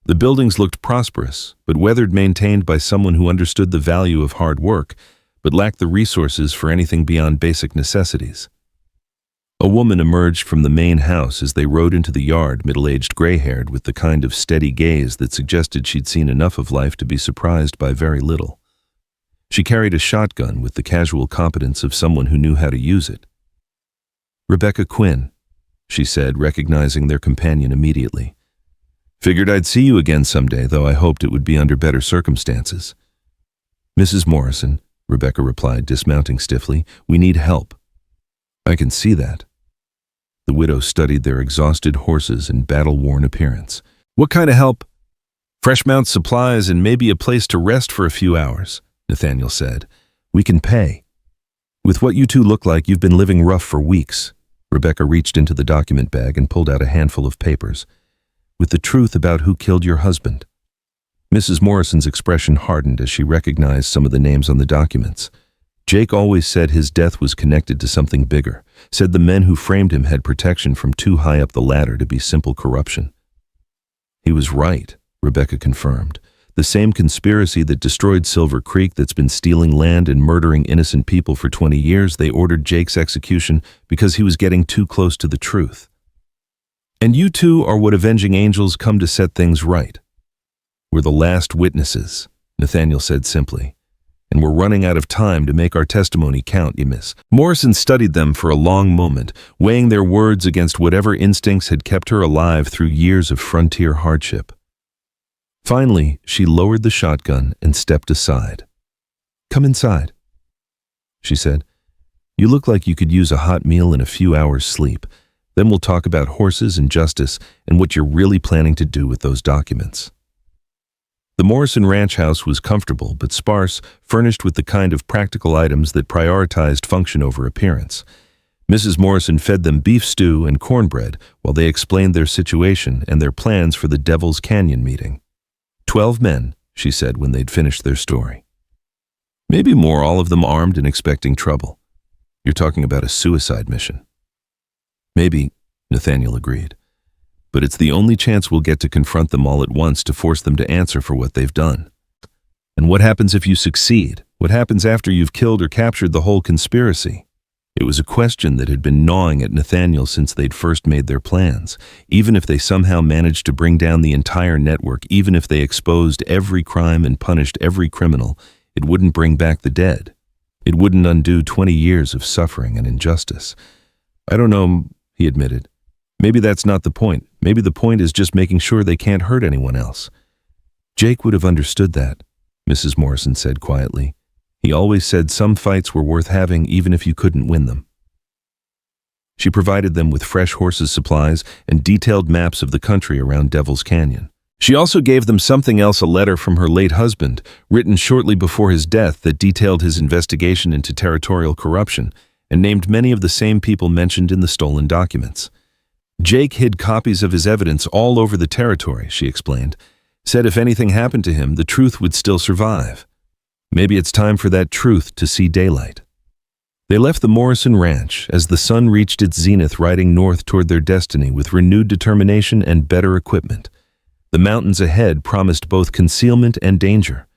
The buildings looked prosperous, but weathered, maintained by someone who understood the value of hard work, but lacked the resources for anything beyond basic necessities. A woman emerged from the main house as they rode into the yard, middle-aged, gray-haired, with the kind of steady gaze that suggested she'd seen enough of life to be surprised by very little. She carried a shotgun with the casual competence of someone who knew how to use it. "Rebecca Quinn," she said, recognizing their companion immediately. "Figured I'd see you again someday, though I hoped it would be under better circumstances." "Mrs. Morrison," Rebecca replied, dismounting stiffly, "we need help." "I can see that." The widow studied their exhausted horses and battle-worn appearance. "What kind of help?" "Fresh mount supplies and maybe a place to rest for a few hours," Nathaniel said. "We can pay. With what you two look like, you've been living rough for weeks." Rebecca reached into the document bag and pulled out a handful of papers. "With the truth about who killed your husband." Mrs. Morrison's expression hardened as she recognized some of the names on the documents. Jake always said his death was connected to something bigger, said the men who framed him had protection from too high up the ladder to be simple corruption. He was right, Rebecca confirmed. The same conspiracy that destroyed Silver Creek, that's been stealing land and murdering innocent people for 20 years, they ordered Jake's execution because he was getting too close to the truth. "And you two are what avenging angels come to set things right." "We're the last witnesses," Nathaniel said simply. "And we're running out of time to make our testimony count, you miss." Morrison studied them for a long moment, weighing their words against whatever instincts had kept her alive through years of frontier hardship. Finally, she lowered the shotgun and stepped aside. "Come inside," she said. "You look like you could use a hot meal and a few hours' sleep. Then we'll talk about horses and justice and what you're really planning to do with those documents." The Morrison ranch house was comfortable but sparse, furnished with the kind of practical items that prioritized function over appearance. Mrs. Morrison fed them beef stew and cornbread while they explained their situation and their plans for the Devil's Canyon meeting. 12 men, she said when they'd finished their story. "Maybe more, all of them armed and expecting trouble. You're talking about a suicide mission." "Maybe," Nathaniel agreed. "But it's the only chance we'll get to confront them all at once, to force them to answer for what they've done." "And what happens if you succeed? What happens after you've killed or captured the whole conspiracy?" It was a question that had been gnawing at Nathaniel since they'd first made their plans. Even if they somehow managed to bring down the entire network, even if they exposed every crime and punished every criminal, it wouldn't bring back the dead. It wouldn't undo 20 years of suffering and injustice. "I don't know," he admitted. "Maybe that's not the point. Maybe the point is just making sure they can't hurt anyone else." "Jake would have understood that," Mrs. Morrison said quietly. "He always said some fights were worth having even if you couldn't win them." She provided them with fresh horses' supplies and detailed maps of the country around Devil's Canyon. She also gave them something else, a letter from her late husband, written shortly before his death, that detailed his investigation into territorial corruption and named many of the same people mentioned in the stolen documents. Jake hid copies of his evidence all over the territory, she explained. Said if anything happened to him, the truth would still survive. Maybe it's time for that truth to see daylight. They left the Morrison Ranch as the sun reached its zenith, riding north toward their destiny with renewed determination and better equipment. The mountains ahead promised both concealment and danger,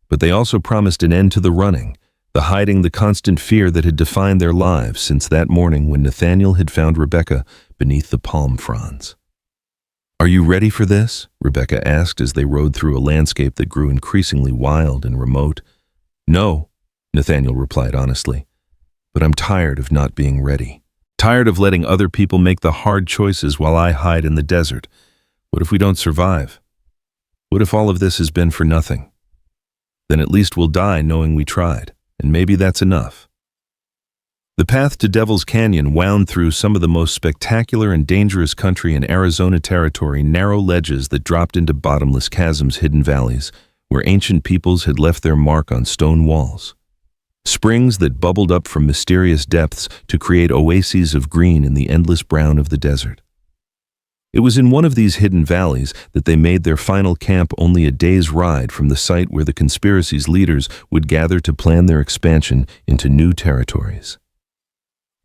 but they also promised an end to the running, the hiding, the constant fear that had defined their lives since that morning when Nathaniel had found Rebecca beneath the palm fronds. "Are you ready for this?" Rebecca asked as they rode through a landscape that grew increasingly wild and remote. "No," Nathaniel replied honestly, "but I'm tired of not being ready. Tired of letting other people make the hard choices while I hide in the desert. What if we don't survive? What if all of this has been for nothing? Then at least we'll die knowing we tried, and maybe that's enough." The path to Devil's Canyon wound through some of the most spectacular and dangerous country in Arizona territory, narrow ledges that dropped into bottomless chasms, hidden valleys, where ancient peoples had left their mark on stone walls. Springs that bubbled up from mysterious depths to create oases of green in the endless brown of the desert. It was in one of these hidden valleys that they made their final camp, only a day's ride from the site where the conspiracy's leaders would gather to plan their expansion into new territories.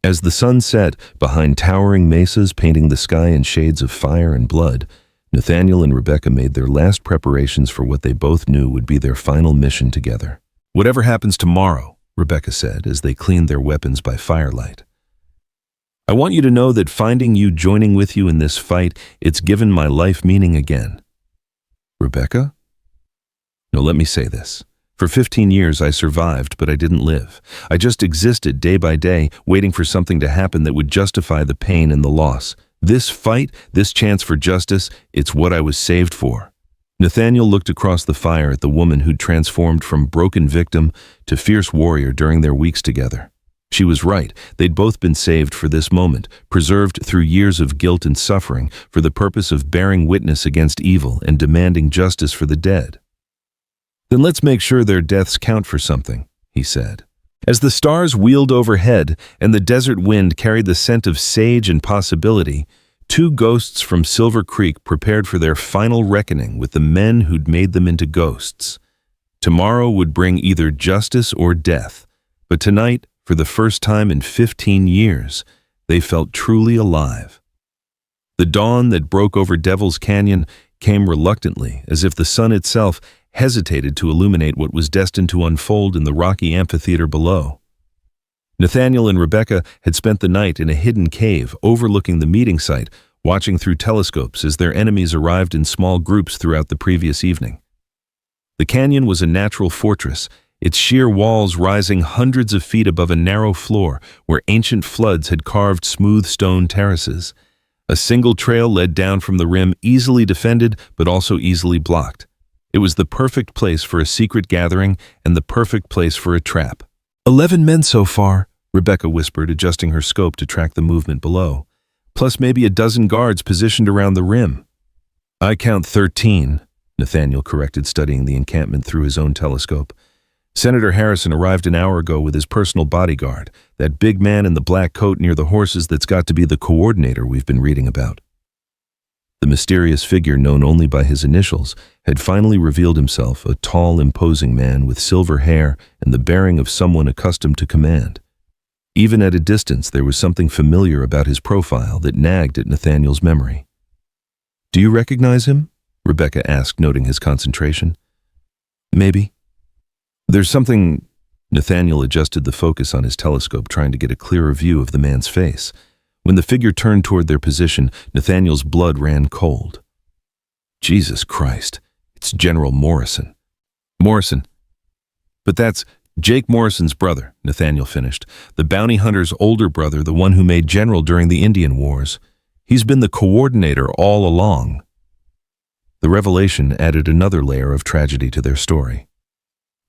As the sun set behind towering mesas painting the sky in shades of fire and blood, Nathaniel and Rebecca made their last preparations for what they both knew would be their final mission together. "Whatever happens tomorrow," Rebecca said as they cleaned their weapons by firelight, "I want you to know that finding you, joining with you in this fight, it's given my life meaning again." "Rebecca?" "No, let me say this. For 15 years I survived, but I didn't live. I just existed day by day, waiting for something to happen that would justify the pain and the loss. This fight, this chance for justice, it's what I was saved for." Nathaniel looked across the fire at the woman who'd transformed from broken victim to fierce warrior during their weeks together. She was right. They'd both been saved for this moment, preserved through years of guilt and suffering, for the purpose of bearing witness against evil and demanding justice for the dead. "Then let's make sure their deaths count for something," he said. As the stars wheeled overhead and the desert wind carried the scent of sage and possibility, two ghosts from Silver Creek prepared for their final reckoning with the men who'd made them into ghosts. Tomorrow would bring either justice or death, but tonight, for the first time in 15 years, they felt truly alive. The dawn that broke over Devil's Canyon came reluctantly, as if the sun itself hesitated to illuminate what was destined to unfold in the rocky amphitheater below. Nathaniel and Rebecca had spent the night in a hidden cave overlooking the meeting site, watching through telescopes as their enemies arrived in small groups throughout the previous evening. The canyon was a natural fortress, its sheer walls rising hundreds of feet above a narrow floor where ancient floods had carved smooth stone terraces. A single trail led down from the rim, easily defended but also easily blocked. It was the perfect place for a secret gathering and the perfect place for a trap. 11 men so far," Rebecca whispered, adjusting her scope to track the movement below. "Plus maybe a dozen guards positioned around the rim." "I count 13, Nathaniel corrected, studying the encampment through his own telescope. "Senator Harrison arrived an hour ago with his personal bodyguard, that big man in the black coat near the horses that's got to be the coordinator we've been reading about." The mysterious figure known only by his initials had finally revealed himself, a tall, imposing man with silver hair and the bearing of someone accustomed to command. Even at a distance, there was something familiar about his profile that nagged at Nathaniel's memory. "Do you recognize him?" Rebecca asked, noting his concentration. "Maybe." "There's something—" Nathaniel adjusted the focus on his telescope, trying to get a clearer view of the man's face. When the figure turned toward their position, Nathaniel's blood ran cold. "Jesus Christ, it's General Morrison." "Morrison. But that's Jake Morrison's brother," Nathaniel finished. "The bounty hunter's older brother, the one who made general during the Indian Wars. He's been the coordinator all along." The revelation added another layer of tragedy to their story.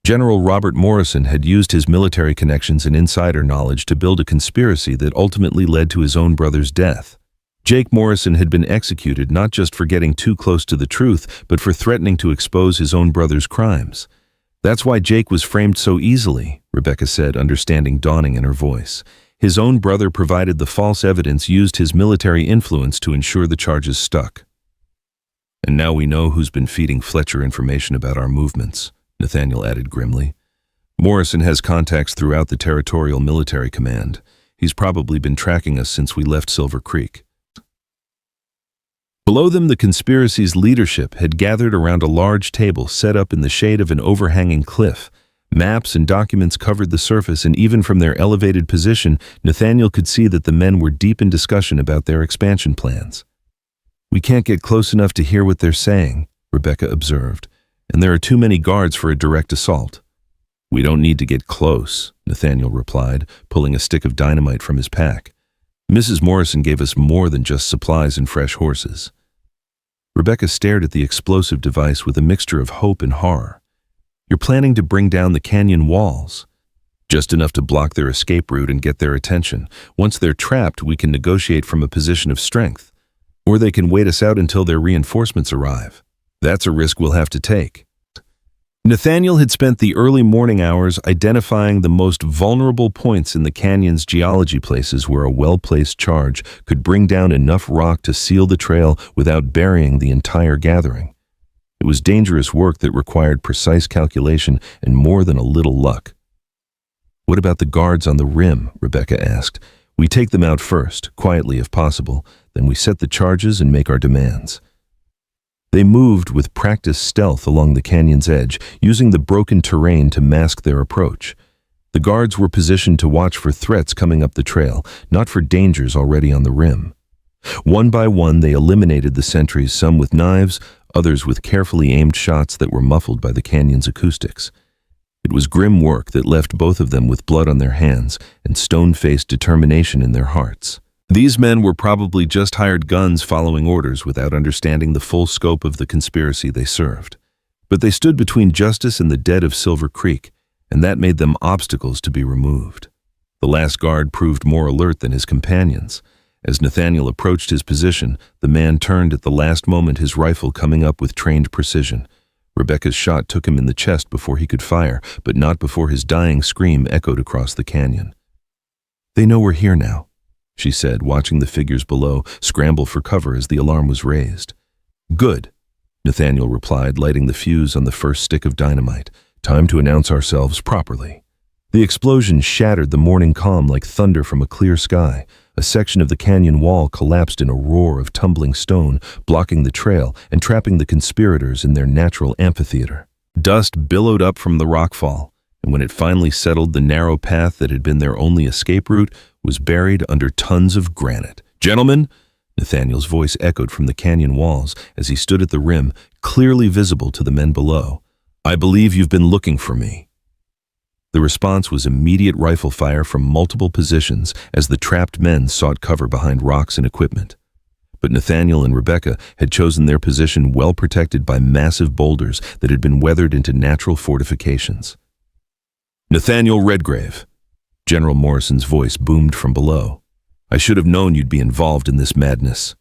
General Robert Morrison had used his military connections and insider knowledge to build a conspiracy that ultimately led to his own brother's death. Jake Morrison had been executed not just for getting too close to the truth, but for threatening to expose his own brother's crimes. "That's why Jake was framed so easily," Rebecca said, understanding dawning in her voice. "His own brother provided the false evidence, used his military influence to ensure the charges stuck." "And now we know who's been feeding Fletcher information about our movements," Nathaniel added grimly. "Morrison has contacts throughout the Territorial Military Command. He's probably been tracking us since we left Silver Creek." Below them, the conspiracy's leadership had gathered around a large table set up in the shade of an overhanging cliff. Maps and documents covered the surface, and even from their elevated position, Nathaniel could see that the men were deep in discussion about their expansion plans. "We can't get close enough to hear what they're saying," Rebecca observed, "and there are too many guards for a direct assault." "We don't need to get close," Nathaniel replied, pulling a stick of dynamite from his pack. "Mrs. Morrison gave us more than just supplies and fresh horses." Rebecca stared at the explosive device with a mixture of hope and horror. "You're planning to bring down the canyon walls?" Just enough to block their escape route and get their attention. Once they're trapped, we can negotiate from a position of strength. Or they can wait us out until their reinforcements arrive. That's a risk we'll have to take. Nathaniel had spent the early morning hours identifying the most vulnerable points in the canyon's geology, places where a well-placed charge could bring down enough rock to seal the trail without burying the entire gathering. It was dangerous work that required precise calculation and more than a little luck. "What about the guards on the rim?" Rebecca asked. "We take them out first, quietly if possible, then we set the charges and make our demands." They moved with practiced stealth along the canyon's edge, using the broken terrain to mask their approach. The guards were positioned to watch for threats coming up the trail, not for dangers already on the rim. One by one, they eliminated the sentries, some with knives, others with carefully aimed shots that were muffled by the canyon's acoustics. It was grim work that left both of them with blood on their hands and stone-faced determination in their hearts. These men were probably just hired guns following orders without understanding the full scope of the conspiracy they served. But they stood between justice and the dead of Silver Creek, and that made them obstacles to be removed. The last guard proved more alert than his companions. As Nathaniel approached his position, the man turned at the last moment, his rifle coming up with trained precision. Rebecca's shot took him in the chest before he could fire, but not before his dying scream echoed across the canyon. "They know we're here now," she said, watching the figures below scramble for cover as the alarm was raised. "Good," Nathaniel replied, lighting the fuse on the first stick of dynamite. "Time to announce ourselves properly." The explosion shattered the morning calm like thunder from a clear sky. A section of the canyon wall collapsed in a roar of tumbling stone, blocking the trail and trapping the conspirators in their natural amphitheater. Dust billowed up from the rockfall, and when it finally settled, the narrow path that had been their only escape route was buried under tons of granite. "Gentlemen," Nathaniel's voice echoed from the canyon walls as he stood at the rim, clearly visible to the men below. "I believe you've been looking for me." The response was immediate rifle fire from multiple positions as the trapped men sought cover behind rocks and equipment. But Nathaniel and Rebecca had chosen their position well protected by massive boulders that had been weathered into natural fortifications. "Nathaniel Redgrave," General Morrison's voice boomed from below. "I should have known you'd be involved in this madness."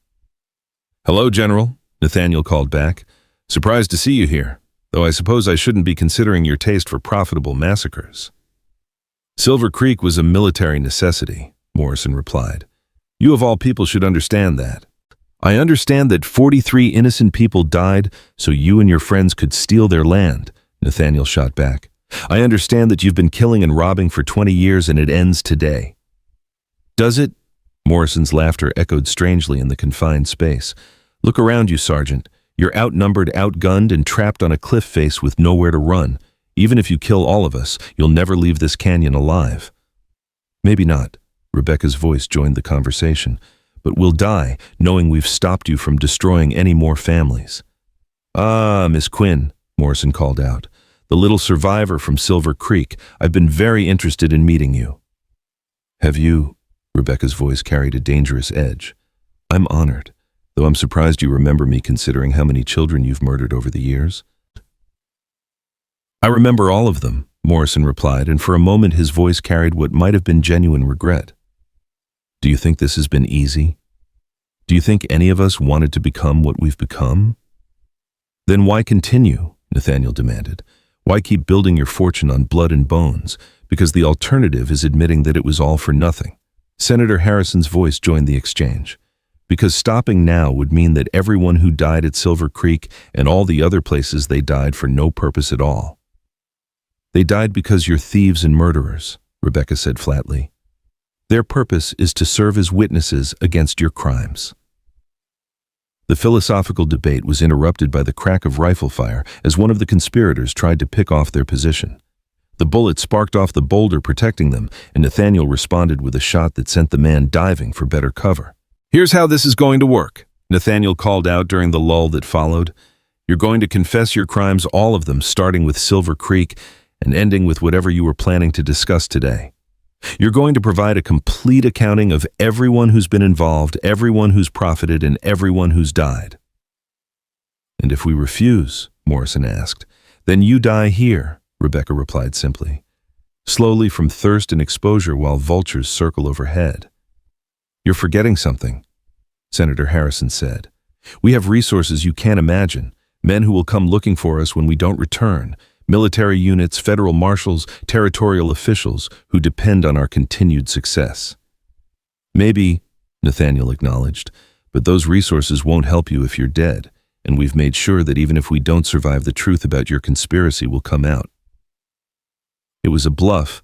"Hello, General," Nathaniel called back. "Surprised to see you here, though I suppose I shouldn't be considering your taste for profitable massacres." "Silver Creek was a military necessity," Morrison replied. "You of all people should understand that." "I understand that 43 innocent people died so you and your friends could steal their land," Nathaniel shot back. "I understand that you've been killing and robbing for 20 years and it ends today." "Does it?" Morrison's laughter echoed strangely in the confined space. "Look around you, Sergeant. You're outnumbered, outgunned, and trapped on a cliff face with nowhere to run. Even if you kill all of us, you'll never leave this canyon alive." "Maybe not," Rebecca's voice joined the conversation. "But we'll die, knowing we've stopped you from destroying any more families." "Ah, Miss Quinn," Morrison called out. "The little survivor from Silver Creek. I've been very interested in meeting you." "Have you?" Rebecca's voice carried a dangerous edge. "I'm honored, though I'm surprised you remember me considering how many children you've murdered over the years." "I remember all of them," Morrison replied, and for a moment his voice carried what might have been genuine regret. "Do you think this has been easy? Do you think any of us wanted to become what we've become?" "Then why continue?" Nathaniel demanded. "Why keep building your fortune on blood and bones? Because the alternative is admitting that it was all for nothing." Senator Harrison's voice joined the exchange. "Because stopping now would mean that everyone who died at Silver Creek and all the other places they died for no purpose at all." "They died because you're thieves and murderers," Rebecca said flatly. "Their purpose is to serve as witnesses against your crimes." The philosophical debate was interrupted by the crack of rifle fire as one of the conspirators tried to pick off their position. The bullet sparked off the boulder protecting them, and Nathaniel responded with a shot that sent the man diving for better cover. "Here's how this is going to work," Nathaniel called out during the lull that followed. "You're going to confess your crimes, all of them, starting with Silver Creek and ending with whatever you were planning to discuss today. You're going to provide a complete accounting of everyone who's been involved, everyone who's profited, and everyone who's died." "And if we refuse," Morrison asked, "then you die here," Rebecca replied simply. slowly from thirst and exposure while vultures circle overhead. "You're forgetting something," Senator Harrison said. "We have resources you can't imagine, men who will come looking for us when we don't return, military units, federal marshals, territorial officials who depend on our continued success." "Maybe," Nathaniel acknowledged, "but those resources won't help you if you're dead, and we've made sure that even if we don't survive, the truth about your conspiracy will come out." It was a bluff,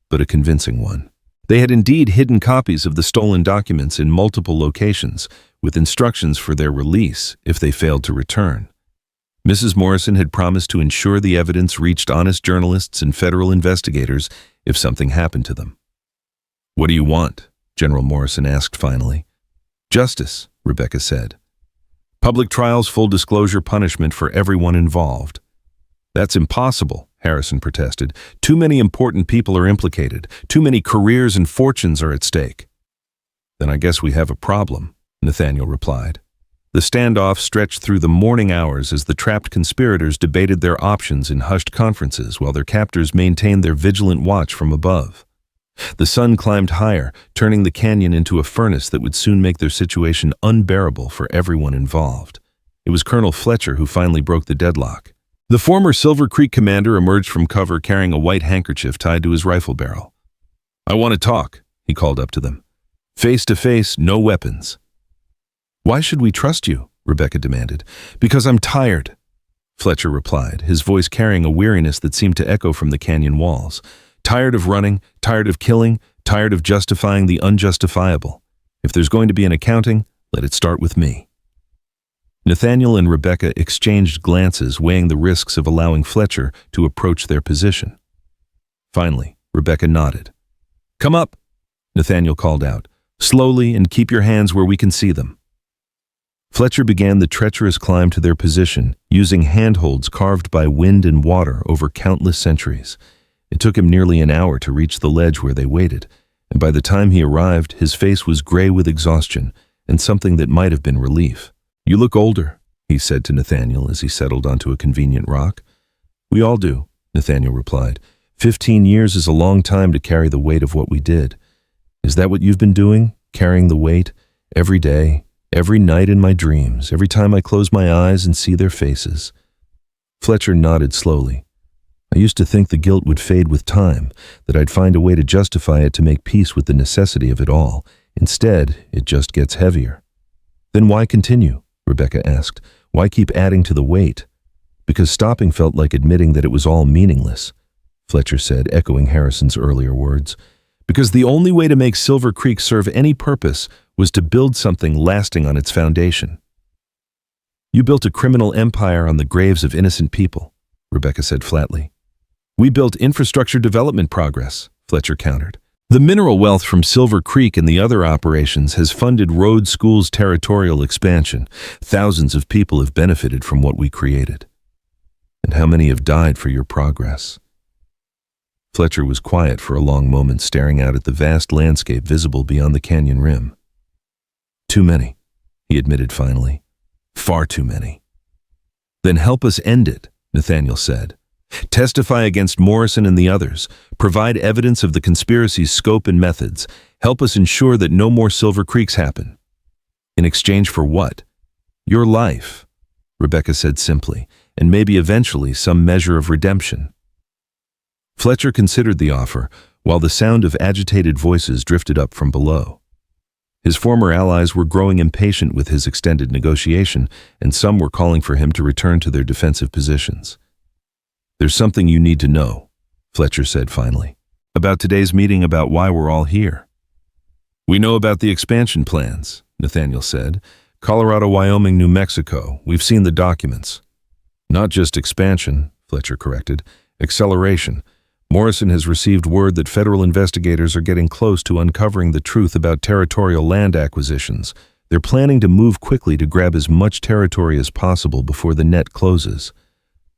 but a convincing one. They had indeed hidden copies of the stolen documents in multiple locations, with instructions for their release if they failed to return. Mrs. Morrison had promised to ensure the evidence reached honest journalists and federal investigators if something happened to them. "What do you want?" General Morrison asked finally. "Justice," Rebecca said. "Public trials, full disclosure, punishment for everyone involved." "That's impossible," Harrison protested. "Too many important people are implicated. Too many careers and fortunes are at stake." "Then I guess we have a problem," Nathaniel replied. The standoff stretched through the morning hours as the trapped conspirators debated their options in hushed conferences while their captors maintained their vigilant watch from above. The sun climbed higher, turning the canyon into a furnace that would soon make their situation unbearable for everyone involved. It was Colonel Fletcher who finally broke the deadlock. The former Silver Creek commander emerged from cover carrying a white handkerchief tied to his rifle barrel. "I want to talk," he called up to them. "Face to face, no weapons." "Why should we trust you?" Rebecca demanded. "Because I'm tired," Fletcher replied, his voice carrying a weariness that seemed to echo from the canyon walls. "Tired of running, tired of killing, tired of justifying the unjustifiable. If there's going to be an accounting, let it start with me." Nathaniel and Rebecca exchanged glances, weighing the risks of allowing Fletcher to approach their position. Finally, Rebecca nodded. "Come up," Nathaniel called out. "Slowly, and keep your hands where we can see them." Fletcher began the treacherous climb to their position, using handholds carved by wind and water over countless centuries. It took him nearly an hour to reach the ledge where they waited, and by the time he arrived, his face was gray with exhaustion and something that might have been relief. "You look older," he said to Nathaniel as he settled onto a convenient rock. "We all do," Nathaniel replied. 15 years is a long time to carry the weight of what we did. Is that what you've been doing? Carrying the weight? Every day, every night in my dreams, every time I close my eyes and see their faces." Fletcher nodded slowly. "I used to think the guilt would fade with time, that I'd find a way to justify it to make peace with the necessity of it all. Instead, it just gets heavier." "Then why continue?" Rebecca asked. "Why keep adding to the weight?" "Because stopping felt like admitting that it was all meaningless," Fletcher said, echoing Harrison's earlier words. "Because the only way to make Silver Creek serve any purpose was to build something lasting on its foundation." "You built a criminal empire on the graves of innocent people," Rebecca said flatly. "We built infrastructure development progress," Fletcher countered. "The mineral wealth from Silver Creek and the other operations has funded road schools' territorial expansion. Thousands of people have benefited from what we created. And how many have died for your progress?" Fletcher was quiet for a long moment, staring out at the vast landscape visible beyond the canyon rim. "Too many," he admitted finally. "Far too many." "Then help us end it," Nathaniel said. "Testify against Morrison and the others. Provide evidence of the conspiracy's scope and methods. Help us ensure that no more Silver Creeks happen." "In exchange for what?" "Your life," Rebecca said simply, "and maybe eventually some measure of redemption." Fletcher considered the offer, while the sound of agitated voices drifted up from below. His former allies were growing impatient with his extended negotiation, and some were calling for him to return to their defensive positions. "There's something you need to know," Fletcher said finally. "About today's meeting, about why we're all here." "We know about the expansion plans," Nathaniel said. "Colorado, Wyoming, New Mexico. We've seen the documents." "Not just expansion," Fletcher corrected. "Acceleration. Morrison has received word that federal investigators are getting close to uncovering the truth about territorial land acquisitions. They're planning to move quickly to grab as much territory as possible before the net closes."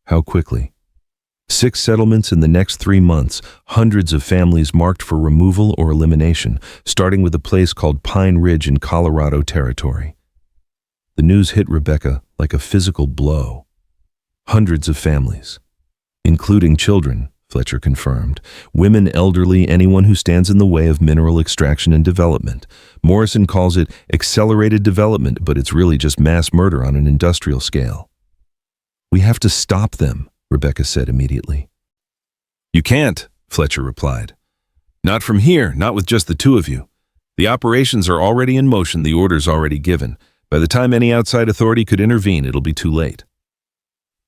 "How quickly?" 6 settlements in the next 3 months, hundreds of families marked for removal or elimination, starting with a place called Pine Ridge in Colorado Territory. The news hit Rebecca like a physical blow. Hundreds of families, including children, Fletcher confirmed. Women, elderly, anyone who stands in the way of mineral extraction and development. Morrison calls it accelerated development, but it's really just mass murder on an industrial scale. We have to stop them, Rebecca said immediately. You can't, Fletcher replied. Not from here, not with just the two of you. The operations are already in motion, the order's already given. By the time any outside authority could intervene, it'll be too late.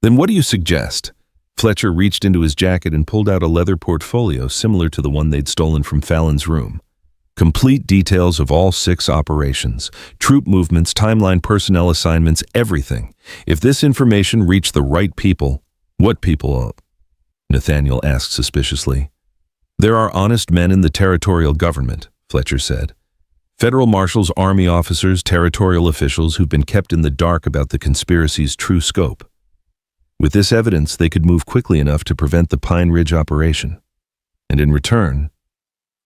Then what do you suggest? Fletcher reached into his jacket and pulled out a leather portfolio similar to the one they'd stolen from Fallon's room. Complete details of all 6 operations, troop movements, timeline, personnel assignments, everything. If this information reached the right people, what people? Nathaniel asked suspiciously. There are honest men in the territorial government, Fletcher said. Federal marshals, army officers, territorial officials who've been kept in the dark about the conspiracy's true scope. With this evidence, they could move quickly enough to prevent the Pine Ridge operation. And in return,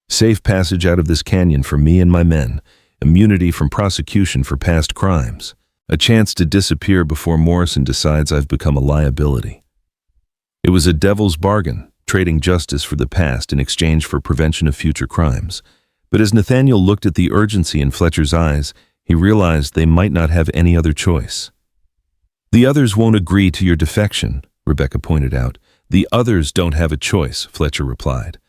safe passage out of this canyon for me and my men, immunity from prosecution for past crimes, a chance to disappear before Morrison decides I've become a liability. It was a devil's bargain, trading justice for the past in exchange for prevention of future crimes. But as Nathaniel looked at the urgency in Fletcher's eyes, he realized they might not have any other choice. The others won't agree to your defection, Rebecca pointed out. The others don't have a choice, Fletcher replied.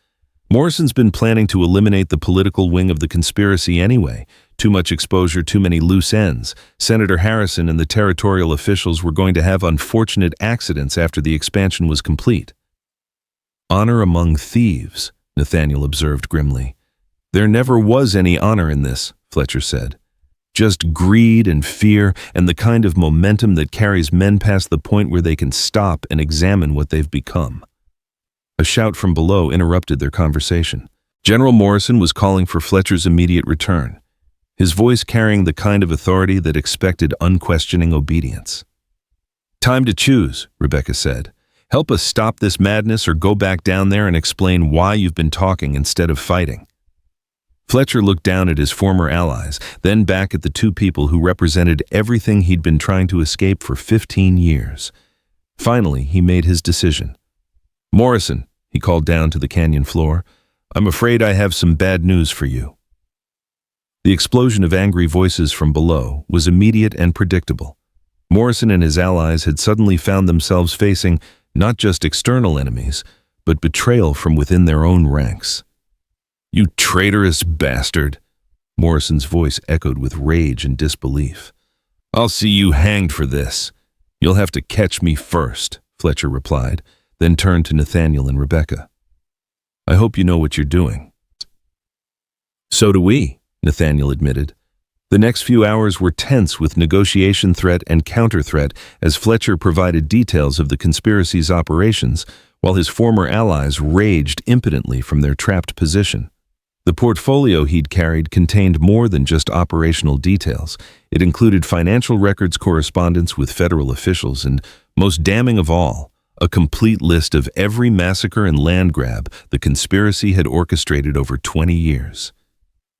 Morrison's been planning to eliminate the political wing of the conspiracy anyway. Too much exposure, too many loose ends. Senator Harrison and the territorial officials were going to have unfortunate accidents after the expansion was complete. Honor among thieves, Nathaniel observed grimly. There never was any honor in this, Fletcher said. Just greed and fear and the kind of momentum that carries men past the point where they can stop and examine what they've become. A shout from below interrupted their conversation. General Morrison was calling for Fletcher's immediate return, his voice carrying the kind of authority that expected unquestioning obedience. Time to choose, Rebecca said. Help us stop this madness or go back down there and explain why you've been talking instead of fighting. Fletcher looked down at his former allies, then back at the 2 people who represented everything he'd been trying to escape for 15 years. Finally, he made his decision. Morrison, he called down to the canyon floor, I'm afraid I have some bad news for you. The explosion of angry voices from below was immediate and predictable. Morrison and his allies had suddenly found themselves facing not just external enemies, but betrayal from within their own ranks. You traitorous bastard, Morrison's voice echoed with rage and disbelief. I'll see you hanged for this. You'll have to catch me first, Fletcher replied, then turned to Nathaniel and Rebecca. I hope you know what you're doing. So do we, Nathaniel admitted. The next few hours were tense with negotiation threat and counter-threat as Fletcher provided details of the conspiracy's operations, while his former allies raged impotently from their trapped position. The portfolio he'd carried contained more than just operational details. It included financial records correspondence with federal officials and, most damning of all, a complete list of every massacre and land grab the conspiracy had orchestrated over 20 years.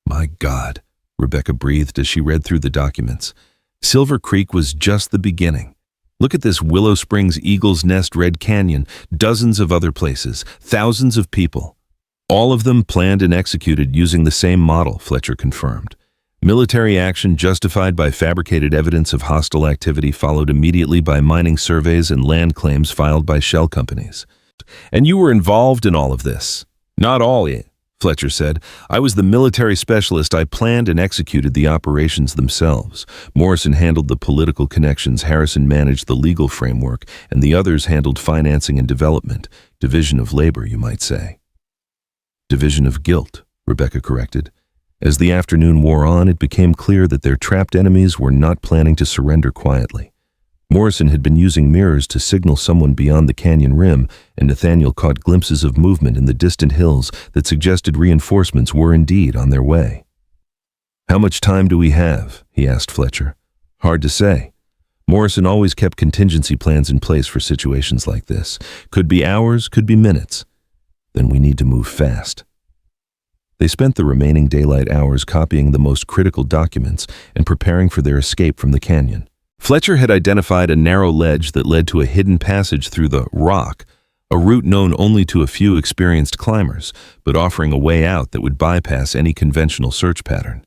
My God, Rebecca breathed as she read through the documents. Silver Creek was just the beginning. Look at this Willow Springs, Eagle's Nest, Red Canyon, dozens of other places, thousands of people. All of them planned and executed using the same model, Fletcher confirmed. Military action justified by fabricated evidence of hostile activity followed immediately by mining surveys and land claims filed by shell companies. And you were involved in all of this. Not all, Fletcher said. I was the military specialist. I planned and executed the operations themselves. Morrison handled the political connections, Harrison managed the legal framework, and the others handled financing and development. Division of labor, you might say. Division of guilt, Rebecca corrected. As the afternoon wore on, it became clear that their trapped enemies were not planning to surrender quietly. Morrison had been using mirrors to signal someone beyond the canyon rim, and Nathaniel caught glimpses of movement in the distant hills that suggested reinforcements were indeed on their way. How much time do we have? He asked Fletcher. Hard to say. Morrison always kept contingency plans in place for situations like this. Could be hours, could be minutes. Then we need to move fast. They spent the remaining daylight hours copying the most critical documents and preparing for their escape from the canyon. Fletcher had identified a narrow ledge that led to a hidden passage through the rock, a route known only to a few experienced climbers, but offering a way out that would bypass any conventional search pattern.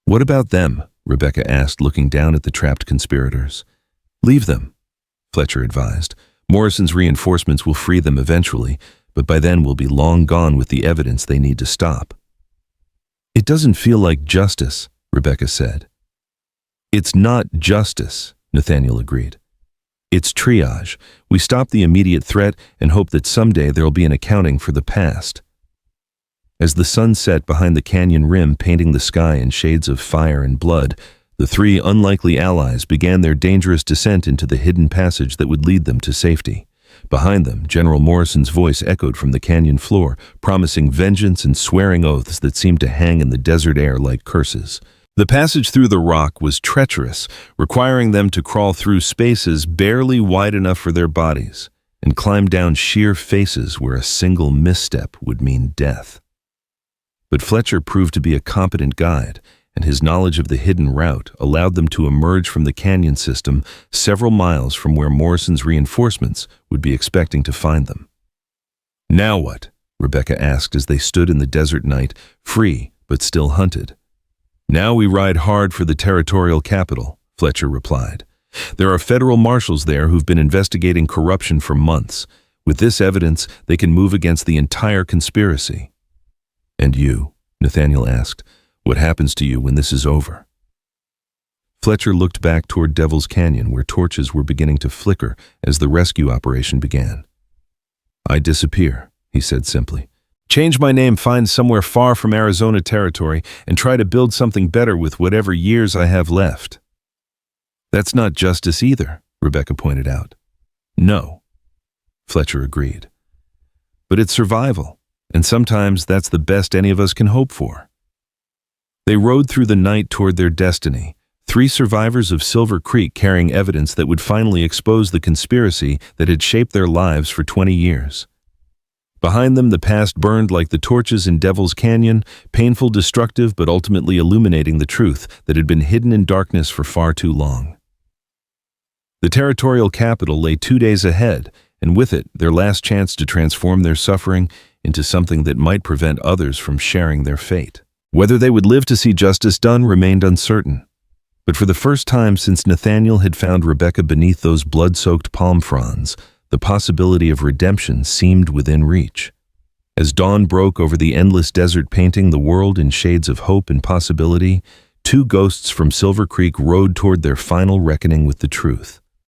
"What about them?" Rebecca asked, looking down at the trapped conspirators. "Leave them," Fletcher advised. "Morrison's reinforcements will free them eventually, but by then we'll be long gone with the evidence they need to stop." "It doesn't feel like justice," Rebecca said. "It's not justice," Nathaniel agreed. "It's triage. We stop the immediate threat and hope that someday there'll be an accounting for the past." As the sun set behind the canyon rim, painting the sky in shades of fire and blood, the three unlikely allies began their dangerous descent into the hidden passage that would lead them to safety. Behind them, General Morrison's voice echoed from the canyon floor, promising vengeance and swearing oaths that seemed to hang in the desert air like curses. The passage through the rock was treacherous, requiring them to crawl through spaces barely wide enough for their bodies and climb down sheer faces where a single misstep would mean death. But Fletcher proved to be a competent guide, and his knowledge of the hidden route allowed them to emerge from the canyon system several miles from where Morrison's reinforcements would be expecting to find them. "Now what?" Rebecca asked as they stood in the desert night, free but still hunted. "Now we ride hard for the territorial capital," Fletcher replied. "There are federal marshals there who've been investigating corruption for months. With this evidence, they can move against the entire conspiracy." "And you?" Nathaniel asked. "What happens to you when this is over?" Fletcher looked back toward Devil's Canyon, where torches were beginning to flicker as the rescue operation began. "I disappear," he said simply. "Change my name, find somewhere far from Arizona territory, and try to build something better with whatever years I have left." "That's not justice either," Rebecca pointed out. "No," Fletcher agreed. "But it's survival, and sometimes that's the best any of us can hope for." They rode through the night toward their destiny, three survivors of Silver Creek carrying evidence that would finally expose the conspiracy that had shaped their lives for 20 years. Behind them, the past burned like the torches in Devil's Canyon, painful, destructive, but ultimately illuminating the truth that had been hidden in darkness for far too long. The territorial capital lay 2 days ahead, and with it, their last chance to transform their suffering into something that might prevent others from sharing their fate. Whether they would live to see justice done remained uncertain. But for the first time since Nathaniel had found Rebecca beneath those blood-soaked palm fronds, the possibility of redemption seemed within reach. As dawn broke over the endless desert, painting the world in shades of hope and possibility, two ghosts from Silver Creek rode toward their final reckoning with the truth.